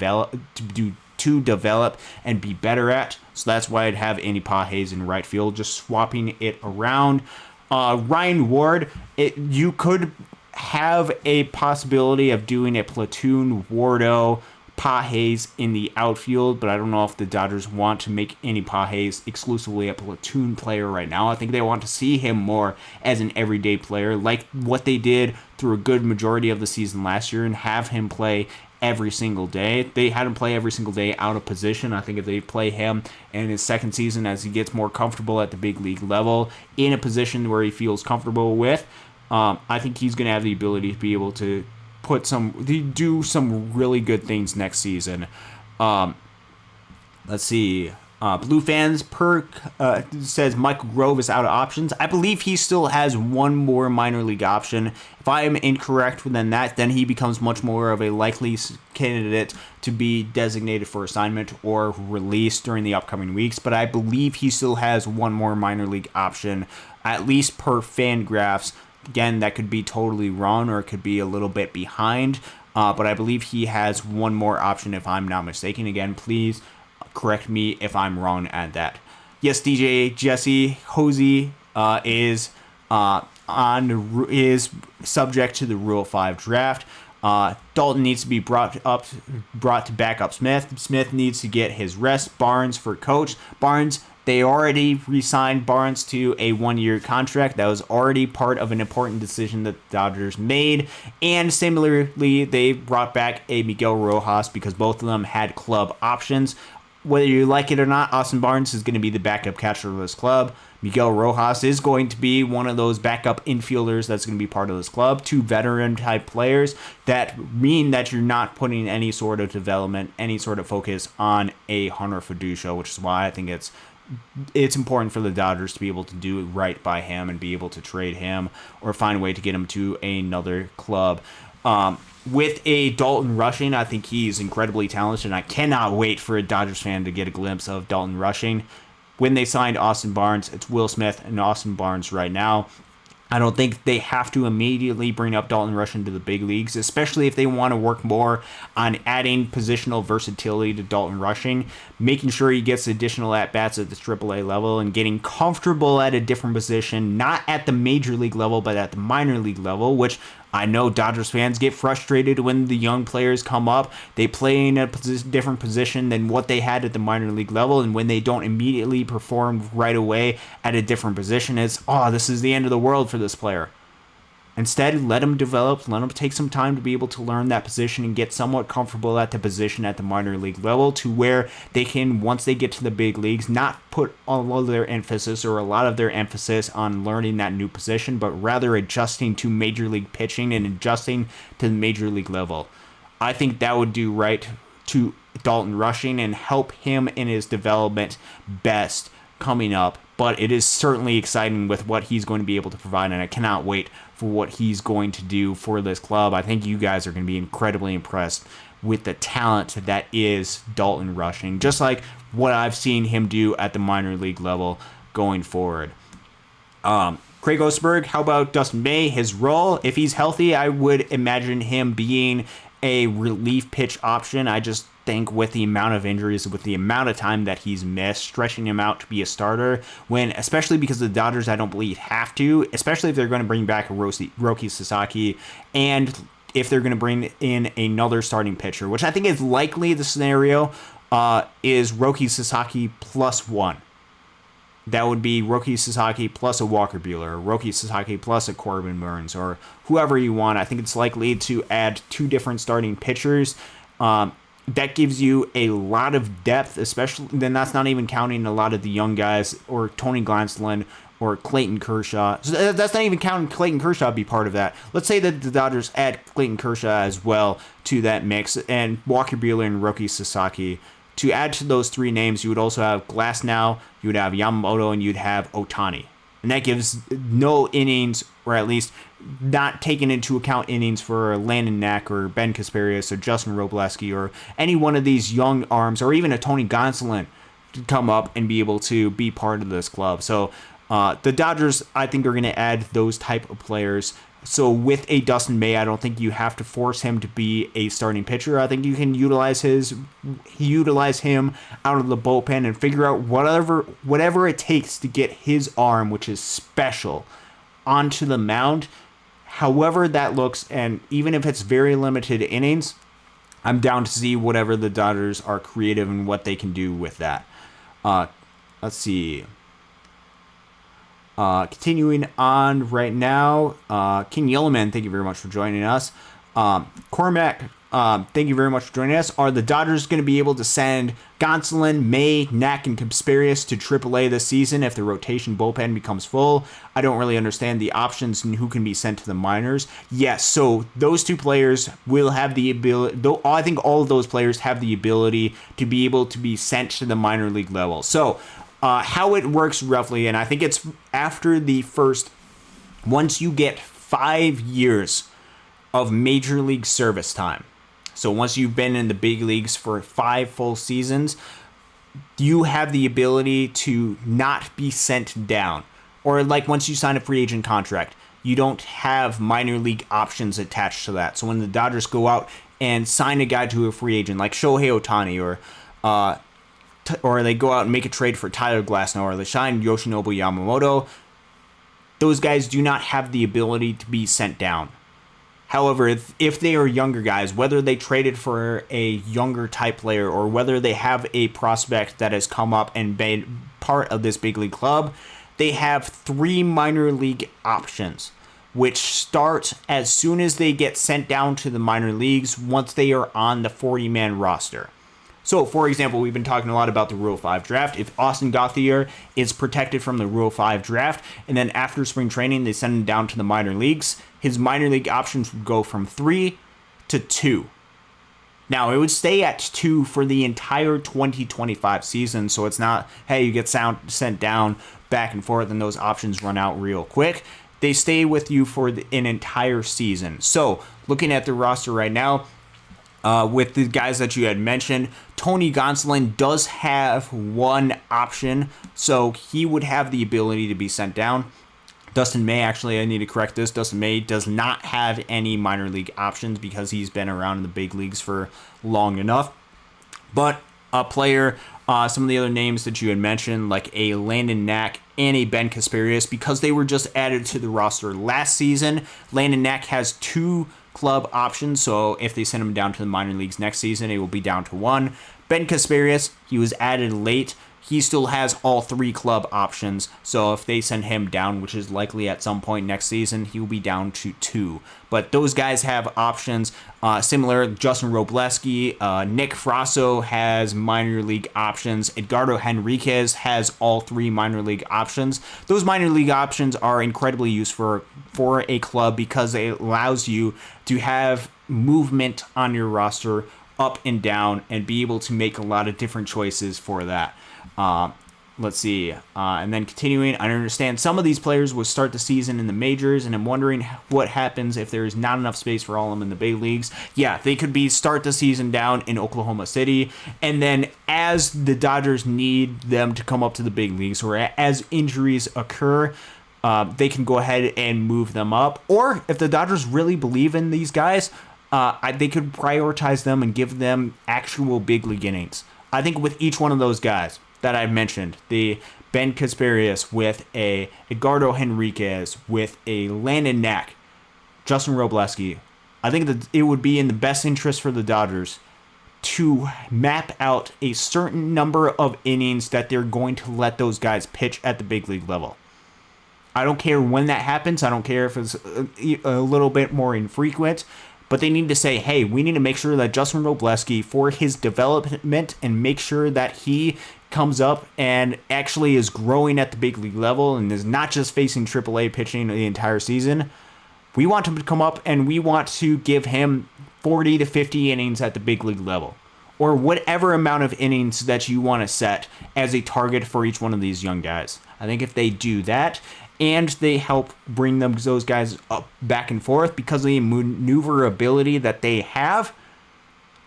develop and be better at. So that's why I'd have Andy Pages in right field, just swapping it around. Ryan Ward, you could have a possibility of doing a platoon Wardo Pages in the outfield, but I don't know if the Dodgers want to make Andy Pages exclusively a platoon player right now. I think they want to see him more as an everyday player, like what they did through a good majority of the season last year, and have him play every single day. They had him play every single day out of position. I think if they play him in his second season as he gets more comfortable at the big league level in a position where he feels comfortable with, I think he's going to have the ability to be able to do some really good things next season. Let's see. Blue Fans Perk says Michael Grove is out of options. I believe he still has one more minor league option. If I am incorrect within that, then he becomes much more of a likely candidate to be designated for assignment or released during the upcoming weeks. But I believe he still has one more minor league option, at least per Fangraphs, Again, that could be totally wrong or it could be a little bit behind. But I believe he has one more option if I'm not mistaken. Again, please correct me if I'm wrong at that. Yes, DJ Jesse Hosey is subject to the Rule 5 draft. Dalton needs to be brought to back up Smith. Smith needs to get his rest. Barnes for coach. Barnes, they already re-signed Barnes to a 1-year contract. That was already part of an important decision that the Dodgers made. And similarly, they brought back a Miguel Rojas because both of them had club options. Whether you like it or not, Austin Barnes is going to be the backup catcher of this club. Miguel Rojas is going to be one of those backup infielders that's going to be part of this club. 2 veteran-type players that mean that you're not putting any sort of development, any sort of focus on a Hunter Fiducia, which is why I think it's important for the Dodgers to be able to do it right by him and be able to trade him or find a way to get him to another club. With a Dalton Rushing, I think he's incredibly talented, and I cannot wait for a Dodgers fan to get a glimpse of Dalton Rushing. When they signed Austin Barnes, it's Will Smith and Austin Barnes right now. I don't think they have to immediately bring up Dalton Rushing to the big leagues, especially if they want to work more on adding positional versatility to Dalton Rushing, making sure he gets additional at-bats at the AAA level and getting comfortable at a different position, not at the major league level, but at the minor league level, which I know Dodgers fans get frustrated when the young players come up. They play in a different position than what they had at the minor league level, and when they don't immediately perform right away at a different position, it's, this is the end of the world for this player. Instead, let him develop, let him take some time to be able to learn that position and get somewhat comfortable at the position at the minor league level to where they can, once they get to the big leagues, not put all of their emphasis or a lot of their emphasis on learning that new position, but rather adjusting to major league pitching and adjusting to the major league level. I think that would do right to Dalton Rushing and help him in his development best coming up. But it is certainly exciting with what he's going to be able to provide, and I cannot wait for what he's going to do for this club. I think you guys are going to be incredibly impressed with the talent that is Dalton Rushing, just like what I've seen him do at the minor league level going forward. Craig Osterberg, how about Dustin May? His role, if he's healthy, I would imagine him being a relief pitch option. I just think with the amount of injuries, with the amount of time that he's missed, stretching him out to be a starter, when, especially because the Dodgers, I don't believe, have to, especially if they're going to bring back Roki Sasaki, and if they're going to bring in another starting pitcher, which I think is likely the scenario, is Roki Sasaki +1. That would be Roki Sasaki plus a Walker Buehler, or Roki Sasaki plus a Corbin Burns, or whoever you want. I think it's likely to add 2 different starting pitchers. That gives you a lot of depth, especially, then that's not even counting a lot of the young guys, or Tony Gonsolin, or Clayton Kershaw. So that's not even counting Clayton Kershaw be part of that. Let's say that the Dodgers add Clayton Kershaw as well to that mix, and Walker Buehler and Roki Sasaki. To add to those 3 names, you would also have Glasnow, you would have Yamamoto, and you'd have Ohtani. And that gives no innings, or at least not taking into account innings for Landon Knack or Ben Kasparius or Justin Robleski or any one of these young arms, or even a Tony Gonsolin to come up and be able to be part of this club. So the Dodgers, I think, are going to add those type of players. So with a Dustin May, I don't think you have to force him to be a starting pitcher. I think you can utilize him out of the bullpen and figure out whatever it takes to get his arm, which is special, onto the mound. However that looks, and even if it's very limited innings, I'm down to see whatever the Dodgers are creative and what they can do with that. Let's see. Continuing on right now, King Yellowman, thank you very much for joining us. Cormac, thank you very much for joining us. Are the Dodgers going to be able to send Gonsolin, May, Knack, and Kasparius to AAA this season if the rotation bullpen becomes full? I don't really understand the options and who can be sent to the minors. Yes, so those 2 players will have the ability, though I think all of those players have the ability to be able to be sent to the minor league level. So how it works roughly, and I think it's after the first, once you get 5 years of major league service time. So once you've been in the big leagues for 5 full seasons, you have the ability to not be sent down. Or like once you sign a free agent contract, you don't have minor league options attached to that. So when the Dodgers go out and sign a guy to a free agent like Shohei Ohtani, or they go out and make a trade for Tyler Glasnow, or they sign Yoshinobu Yamamoto, those guys do not have the ability to be sent down. However, if they are younger guys, whether they traded for a younger type player or whether they have a prospect that has come up and been part of this big league club, they have 3 minor league options, which start as soon as they get sent down to the minor leagues once they are on the 40-man roster. So, for example, we've been talking a lot about the Rule 5 draft. If Austin Gauthier is protected from the Rule 5 draft, and then after spring training they send him down to the minor leagues, his minor league options would go from 3 to 2. Now, it would stay at 2 for the entire 2025 season, so it's not, hey, you get sent down back and forth and those options run out real quick. They stay with you for an entire season. So, looking at the roster right now, with the guys that you had mentioned, Tony Gonsolin does have 1 option, so he would have the ability to be sent down. Dustin May, actually, I need to correct this. Dustin May does not have any minor league options because he's been around in the big leagues for long enough. But a player, some of the other names that you had mentioned, like a Landon Knack and a Ben Kasperius, because they were just added to the roster last season, Landon Knack has 2 club options, so if they send him down to the minor leagues next season, it will be down to 1. Ben Kasperius, he was added late. He still has all 3 club options, so if they send him down, which is likely at some point next season, he will be down to 2. But those guys have options similar. Justin Robleski, Nick Frasso has minor league options. Edgardo Henriquez has all 3 minor league options. Those minor league options are incredibly useful for a club because it allows you to have movement on your roster up and down and be able to make a lot of different choices for that. Let's see. And then continuing, I understand some of these players will start the season in the majors, and I'm wondering what happens if there is not enough space for all of them in the big leagues. Yeah, they could start the season down in Oklahoma City, and then as the Dodgers need them to come up to the big leagues, or as injuries occur, they can go ahead and move them up. Or if the Dodgers really believe in these guys, they could prioritize them and give them actual big league innings. I think with each one of those guys that I've mentioned, the Ben Kasperius, with a Edgardo Henriquez, with a Landon Knack, Justin Robleski, I think that it would be in the best interest for the Dodgers to map out a certain number of innings that they're going to let those guys pitch at the big league level. I don't care when that happens. I don't care if it's a little bit more infrequent. But they need to say, hey, we need to make sure that Justin Robleski, for his development and make sure that he comes up and actually is growing at the big league level and is not just facing AAA pitching the entire season. We want him to come up and we want to give him 40 to 50 innings at the big league level, or whatever amount of innings that you want to set as a target for each one of these young guys. I think if they do that, and they help bring those guys up back and forth because of the maneuverability that they have,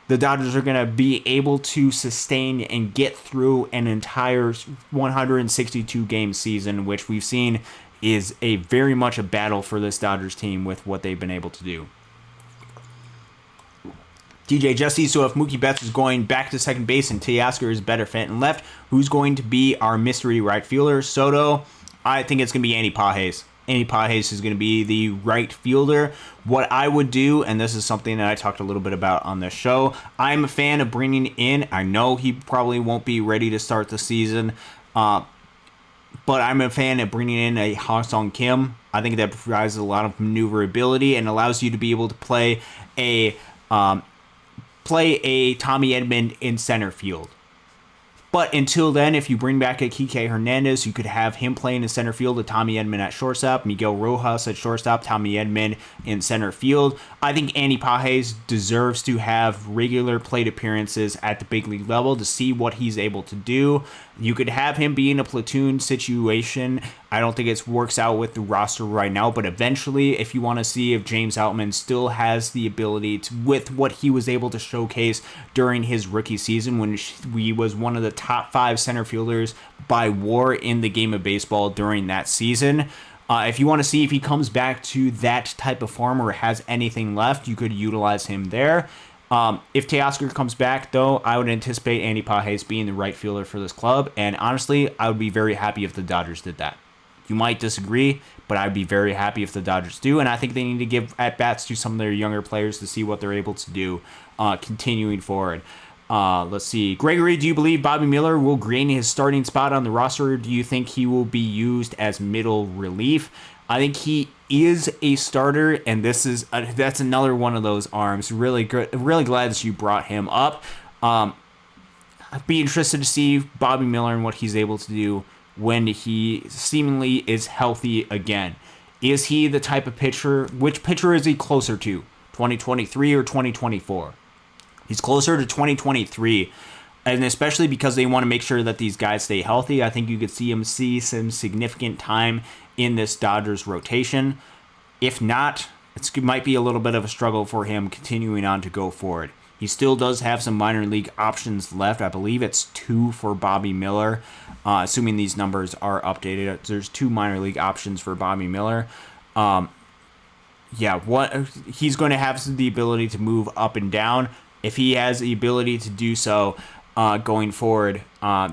the Dodgers are going to be able to sustain and get through an entire 162-game season, which we've seen is a very much a battle for this Dodgers team with what they've been able to do. DJ Jesse, so if Mookie Betts is going back to second base and Teoscar is better fit and left, who's going to be our mystery right fielder? Soto? I think it's going to be Andy Pages. Andy Pages is going to be the right fielder. What I would do, and this is something that I talked a little bit about on this show, I'm a fan of bringing in, I know he probably won't be ready to start the season, but I'm a fan of bringing in a Ha-Sung Kim. I think that provides a lot of maneuverability and allows you to be able to play a Tommy Edman in center field. But until then, if you bring back a Kike Hernandez, you could have him playing in center field with Tommy Edman at shortstop, Miguel Rojas at shortstop, Tommy Edman in center field. I think Andy Pages deserves to have regular plate appearances at the big league level to see what he's able to do. You could have him be in a platoon situation. I don't think it works out with the roster right now, but eventually, if you want to see if James Outman still has the ability to, with what he was able to showcase during his rookie season when he was one of the top 5 center fielders by WAR in the game of baseball during that season, If you want to see if he comes back to that type of form or has anything left, you could utilize him there. If Teoscar comes back, though, I would anticipate Andy Pages being the right fielder for this club. And honestly, I would be very happy if the Dodgers did that. You might disagree, but I'd be very happy if the Dodgers do. And I think they need to give at-bats to some of their younger players to see what they're able to do continuing forward. Let's see. Gregory, do you believe Bobby Miller will gain his starting spot on the roster, or do you think he will be used as middle relief? I think he is a starter, and that's another one of those arms. Really good. Really glad that you brought him up. I'd be interested to see Bobby Miller and what he's able to do when he seemingly is healthy again. Is he the type of pitcher? Which pitcher is he closer to? 2023 or 2024? He's closer to 2023, and especially because they want to make sure that these guys stay healthy. I think you could see some significant time in this Dodgers rotation. If not, it might be a little bit of a struggle for him continuing on to go forward. He still does have some minor league options left. I believe it's 2 for Bobby Miller, assuming these numbers are updated. There's 2 minor league options for Bobby Miller. He's going to have the ability to move up and down. If he has the ability to do so going forward,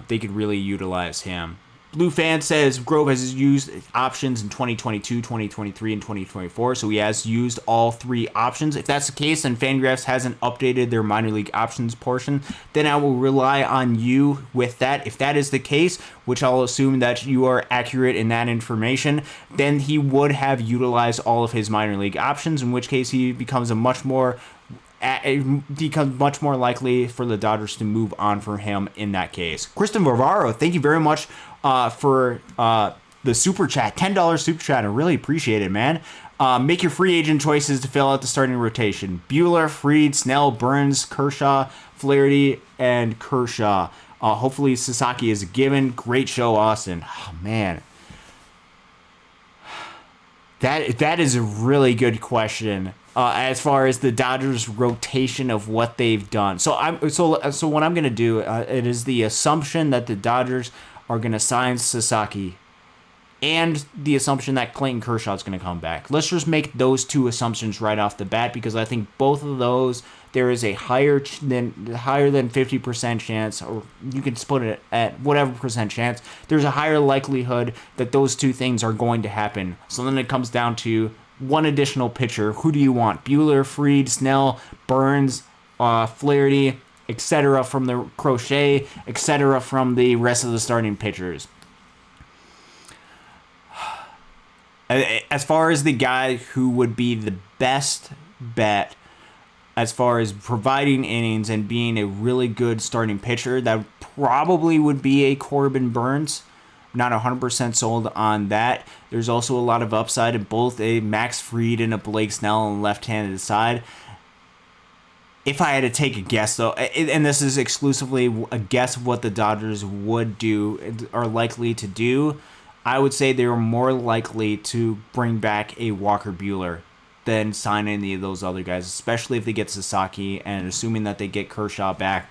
they could really utilize him. Blue Fan says Grove has used options in 2022, 2023, and 2024, so he has used all 3 options. If that's the case, and Fangraphs hasn't updated their minor league options portion, then I will rely on you with that. If that is the case, which I'll assume that you are accurate in that information, then he would have utilized all of his minor league options, in which case he becomes much more likely for the Dodgers to move on for him in that case. Kristen Bavaro, thank you very much for the super chat, $10 super chat. I really appreciate it, man. Make your free agent choices to fill out the starting rotation. Buehler, Fried, Snell, Burns, Kershaw, Flaherty, and Kershaw. Hopefully Sasaki is a given. Great show, Austin. Oh, man. That is a really good question. As far as the Dodgers' rotation of what they've done, so what I'm gonna do, it is the assumption that the Dodgers are gonna sign Sasaki, and the assumption that Clayton Kershaw is gonna come back. Let's just make those 2 assumptions right off the bat, because I think both of those there is a higher than 50% chance, or you can split it at whatever percent chance. There's a higher likelihood that those 2 things are going to happen. So then it comes down to one additional pitcher. Who do you want? Buehler, Fried, Snell, Burns, Flaherty, etc. from the Crochet, etc. from the rest of the starting pitchers. As far as the guy who would be the best bet as far as providing innings and being a really good starting pitcher, that probably would be a Corbin Burns. Not 100% sold on that. There's also a lot of upside in both a Max Fried and a Blake Snell on the left-handed side. If I had to take a guess, though, and this is exclusively a guess of what the Dodgers would do, are likely to do, I would say they're more likely to bring back a Walker Buehler than sign any of those other guys, especially if they get Sasaki, and assuming that they get Kershaw back.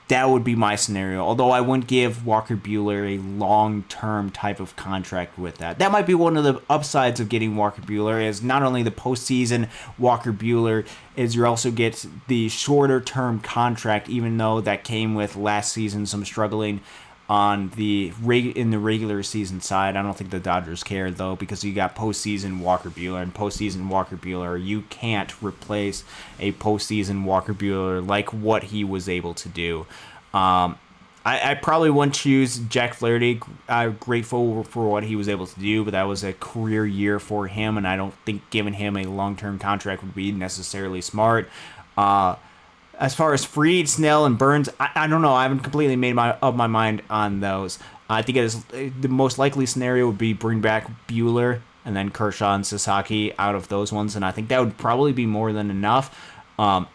That would be my scenario, although I wouldn't give Walker Buehler a long-term type of contract with that. That might be one of the upsides of getting Walker Buehler, is not only the postseason Walker Buehler, is you also get the shorter-term contract, even though that came with last season some struggling on in the regular season side. I don't think the Dodgers care, though, because you got postseason Walker Buehler, and postseason Walker Buehler, you can't replace a postseason Walker Buehler like what he was able to do. I probably wouldn't choose Jack Flaherty. I'm grateful for what he was able to do, but that was a career year for him, and I don't think giving him a long-term contract would be necessarily smart. As far as Fried, Snell, and Burns, I don't know. I haven't completely made up my mind on those. I think the most likely scenario would be bring back Buehler and then Kershaw and Sasaki out of those ones, and I think that would probably be more than enough. I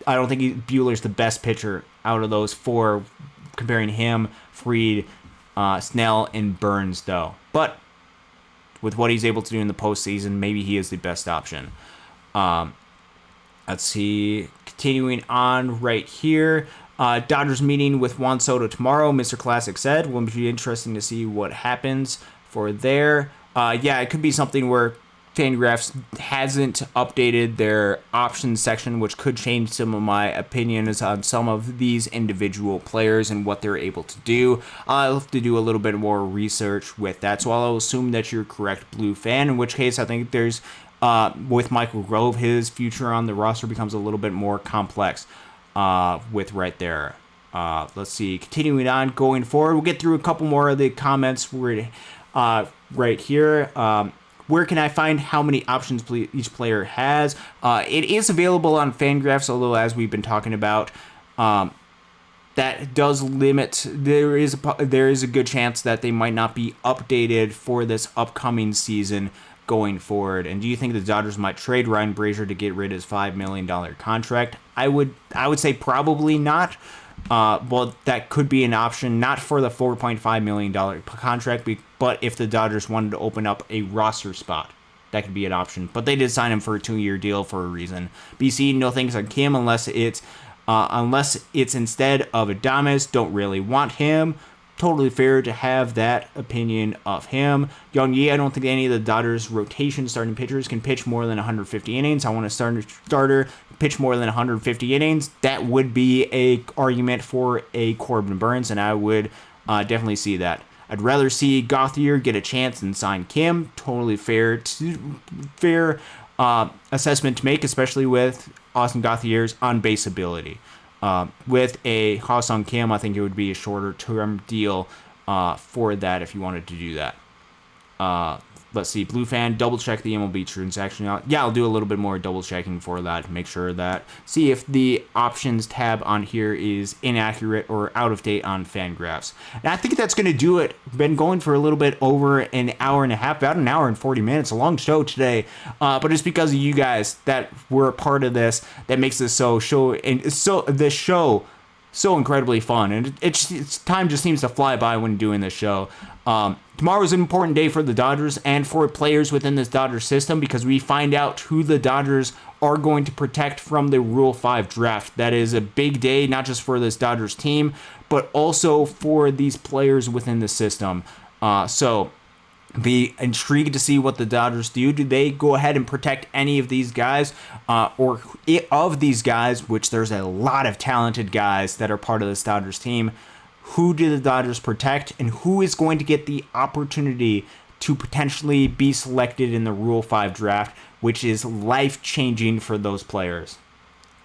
don't think Buehler's the best pitcher out of those 4, comparing him, Fried, Snell, and Burns, though. But with what he's able to do in the postseason, maybe he is the best option. Let's see. Continuing on right here. Dodgers meeting with Juan Soto tomorrow, Mr. Classic said. Will be interesting to see what happens for there. Yeah, it could be something where Fangraphs hasn't updated their options section, which could change some of my opinions on some of these individual players and what they're able to do. I'll have to do a little bit more research with that, so I'll assume that you're correct, Blue Fan, in which case I think there's, with Michael Grove, his future on the roster becomes a little bit more complex with right there. Let's see, continuing on, going forward, we'll get through a couple more of the comments right here. Where can I find how many options each player has? It is available on Fangraphs, although as we've been talking about, that does limit. There is a good chance that they might not be updated for this upcoming season going forward. And do you think the Dodgers might trade Ryan Brazier to get rid of his $5 million contract? I would say probably not. Well, that could be an option, not for the $4.5 million contract, but if the Dodgers wanted to open up a roster spot, that could be an option. But they did sign him for a 2-year deal for a reason. BC, no thanks on Kim unless it's instead of Adames. Don't really want him. Totally fair to have that opinion of him. Young Yi, I don't think any of the Dodgers rotation starting pitchers can pitch more than 150 innings. I want a starter pitch more than 150 innings. That would be a argument for a Corbin Burns, and I would definitely see that. I'd rather see Gauthier get a chance than sign Kim. Totally fair assessment to make, especially with Austin Gauthier's on-base ability. With a Ha-Sung Kim, I think it would be a shorter-term deal for that if you wanted to do that. Let's see, Blue Fan, double-check the MLB transaction. Yeah, I'll do a little bit more double-checking for that to make sure that, see if the options tab on here is inaccurate or out of date on Fangraphs. And I think that's going to do it. Been going for a little bit over an hour and a half, about an hour and 40 minutes. A long show today, but it's because of you guys that were a part of this that makes this so incredibly fun, and it's time just seems to fly by when doing this show. Tomorrow is an important day for the Dodgers and for players within this Dodgers system because we find out who the Dodgers are going to protect from the Rule 5 draft. That is a big day, not just for this Dodgers team, but also for these players within the system. So be intrigued to see what the Dodgers do. Do they go ahead and protect any of these guys? Or of these guys, which there's a lot of talented guys that are part of this Dodgers team, who do the Dodgers protect, and who is going to get the opportunity to potentially be selected in the Rule 5 draft, which is life-changing for those players.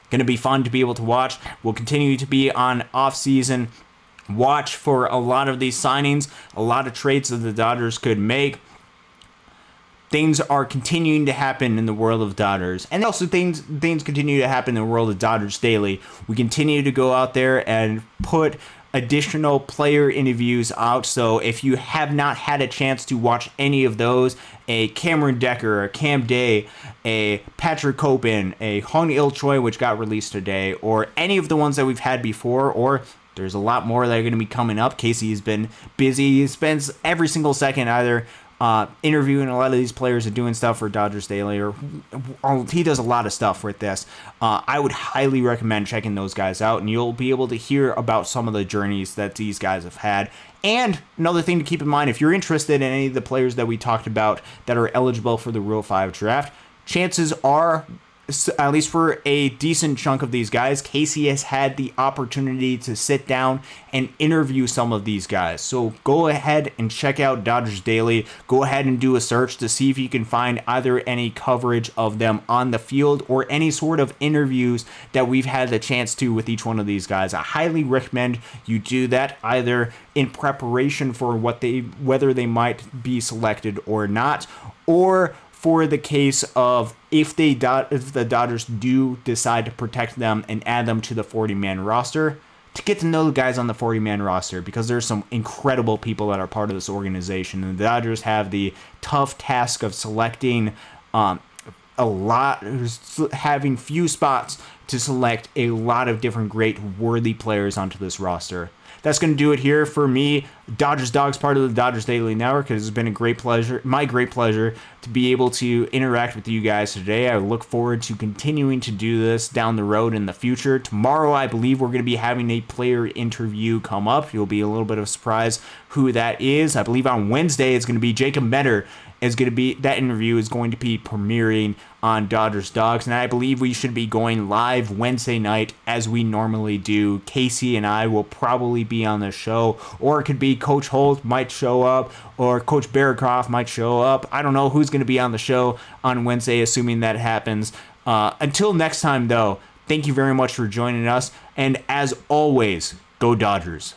Going to be fun to be able to watch. We'll continue to be on off-season watch for a lot of these signings, a lot of trades that the Dodgers could make. Things are continuing to happen in the world of Dodgers. And also things continue to happen in the world of Dodgers Daily. We continue to go out there and put additional player interviews out. So if you have not had a chance to watch any of those, a Cameron Decker, a Cam Day, a Patrick Copen, a Hong Il Choi, which got released today, or any of the ones that we've had before, or there's a lot more that are going to be coming up. Casey has been busy. He spends every single second either interviewing a lot of these players and doing stuff for Dodgers Daily, or he does a lot of stuff with this. I would highly recommend checking those guys out, and you'll be able to hear about some of the journeys that these guys have had. And another thing to keep in mind, if you're interested in any of the players that we talked about that are eligible for the Rule 5 draft, chances are, at least for a decent chunk of these guys, Casey has had the opportunity to sit down and interview some of these guys. So go ahead and check out Dodgers Daily. Go ahead and do a search to see if you can find either any coverage of them on the field or any sort of interviews that we've had the chance to with each one of these guys. I highly recommend you do that either in preparation for whether they might be selected or not, or for the case of if the Dodgers do decide to protect them and add them to the 40-man roster, to get to know the guys on the 40-man roster, because there's some incredible people that are part of this organization, and the Dodgers have the tough task of selecting having few spots to select a lot of different great worthy players onto this roster. That's going to do it here for me, Dodgers Dogs, part of the Dodgers Daily Network. It has been a great pleasure, my great pleasure, to be able to interact with you guys today. I look forward to continuing to do this down the road in the future. Tomorrow, I believe we're going to be having a player interview come up. You'll be a little bit of a surprise who that is. I believe on Wednesday it's going to be Jacob Metter. That interview is going to be premiering on Dodgers Dogs, and I believe we should be going live Wednesday night as we normally do. Casey and I will probably be on the show, or it could be Coach Holt might show up, or Coach Barracroft might show up. I don't know who's going to be on the show on Wednesday, assuming that happens. Until next time, though, thank you very much for joining us, and as always, go Dodgers.